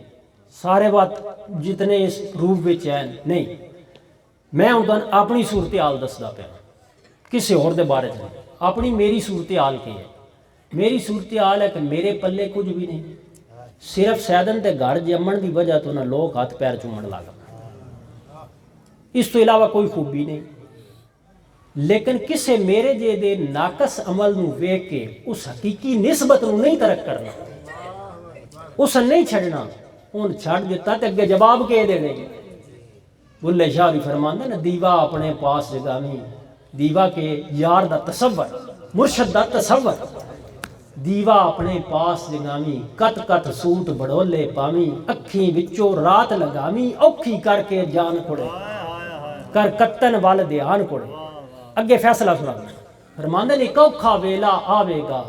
سارے بات جتنے اس روپ وچ ہیں، نہیں، میں ہوں اپنی صورتحال دسدا پیا، کسی اور دے بارے نہیں، اپنی میری صورتحال کی ہے۔ میری صورتحال ہے کہ میرے پلے کچھ بھی نہیں، صرف سیدن تے گھر جمن دی وجہ تو نہ لوگ ہاتھ پیر چومن لگا، اس تو علاوہ کوئی خوبی نہیں۔ لیکن کسے میرے جے دے ناقص عمل نو ویکھ کے اس حقیقی نسبت نو نہیں ترک کرنا، اس نہیں چھڑنا، ان چھڑ دیتا تے اگے جواب کے دینے گے۔ بلے شاہ بھی فرماندا نا دیوا اپنے پاس جگاویں، دیوا کے یار دا تصور، مرشد دا تصور، دیوا اپنے پاس جگاویں، کت کت سوت بڑولے پاویں، اکھیں وچوں رات لگاویں، اوکھی کر کے جان کھڑے کر کتن وال دھیان کھڑے۔ اگے فیصلہ سنا فرماندے نے ایک اوکھا ویلا آوے گا،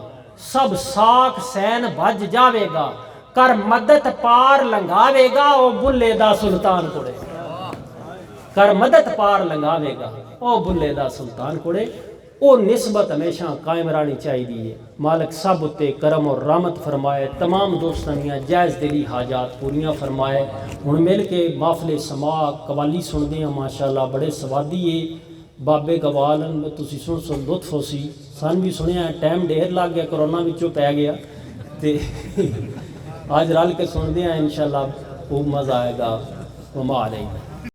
سب ساکھ سین بھج جاوے گا، کر مدد پار لنگاوے گا او بلے دا سلطان کھڑے، کر مدد پار لنگاوے گا او بلے دا سلطان کھڑے۔ او نسبت ہمیشہ قائم رہنی چاہیے۔ مالک سب تے کرم اور رحمت فرمائے، تمام دوستان دیاں جائز دلی حاجات پوریاں فرمائے۔ ہن مل کے محفل سماع قوالی سن دیاں ماشاءاللہ بڑے سوادی ہے، بابے قوالن تسی سن لطف ہو سی، سن بھی سنیا، ٹائم ڈھیر لگ گیا، کرونا وچوں پی گیا تے آج رل کے سن دیاں انشاءاللہ خوب مزہ آئے گا۔ وما علینا۔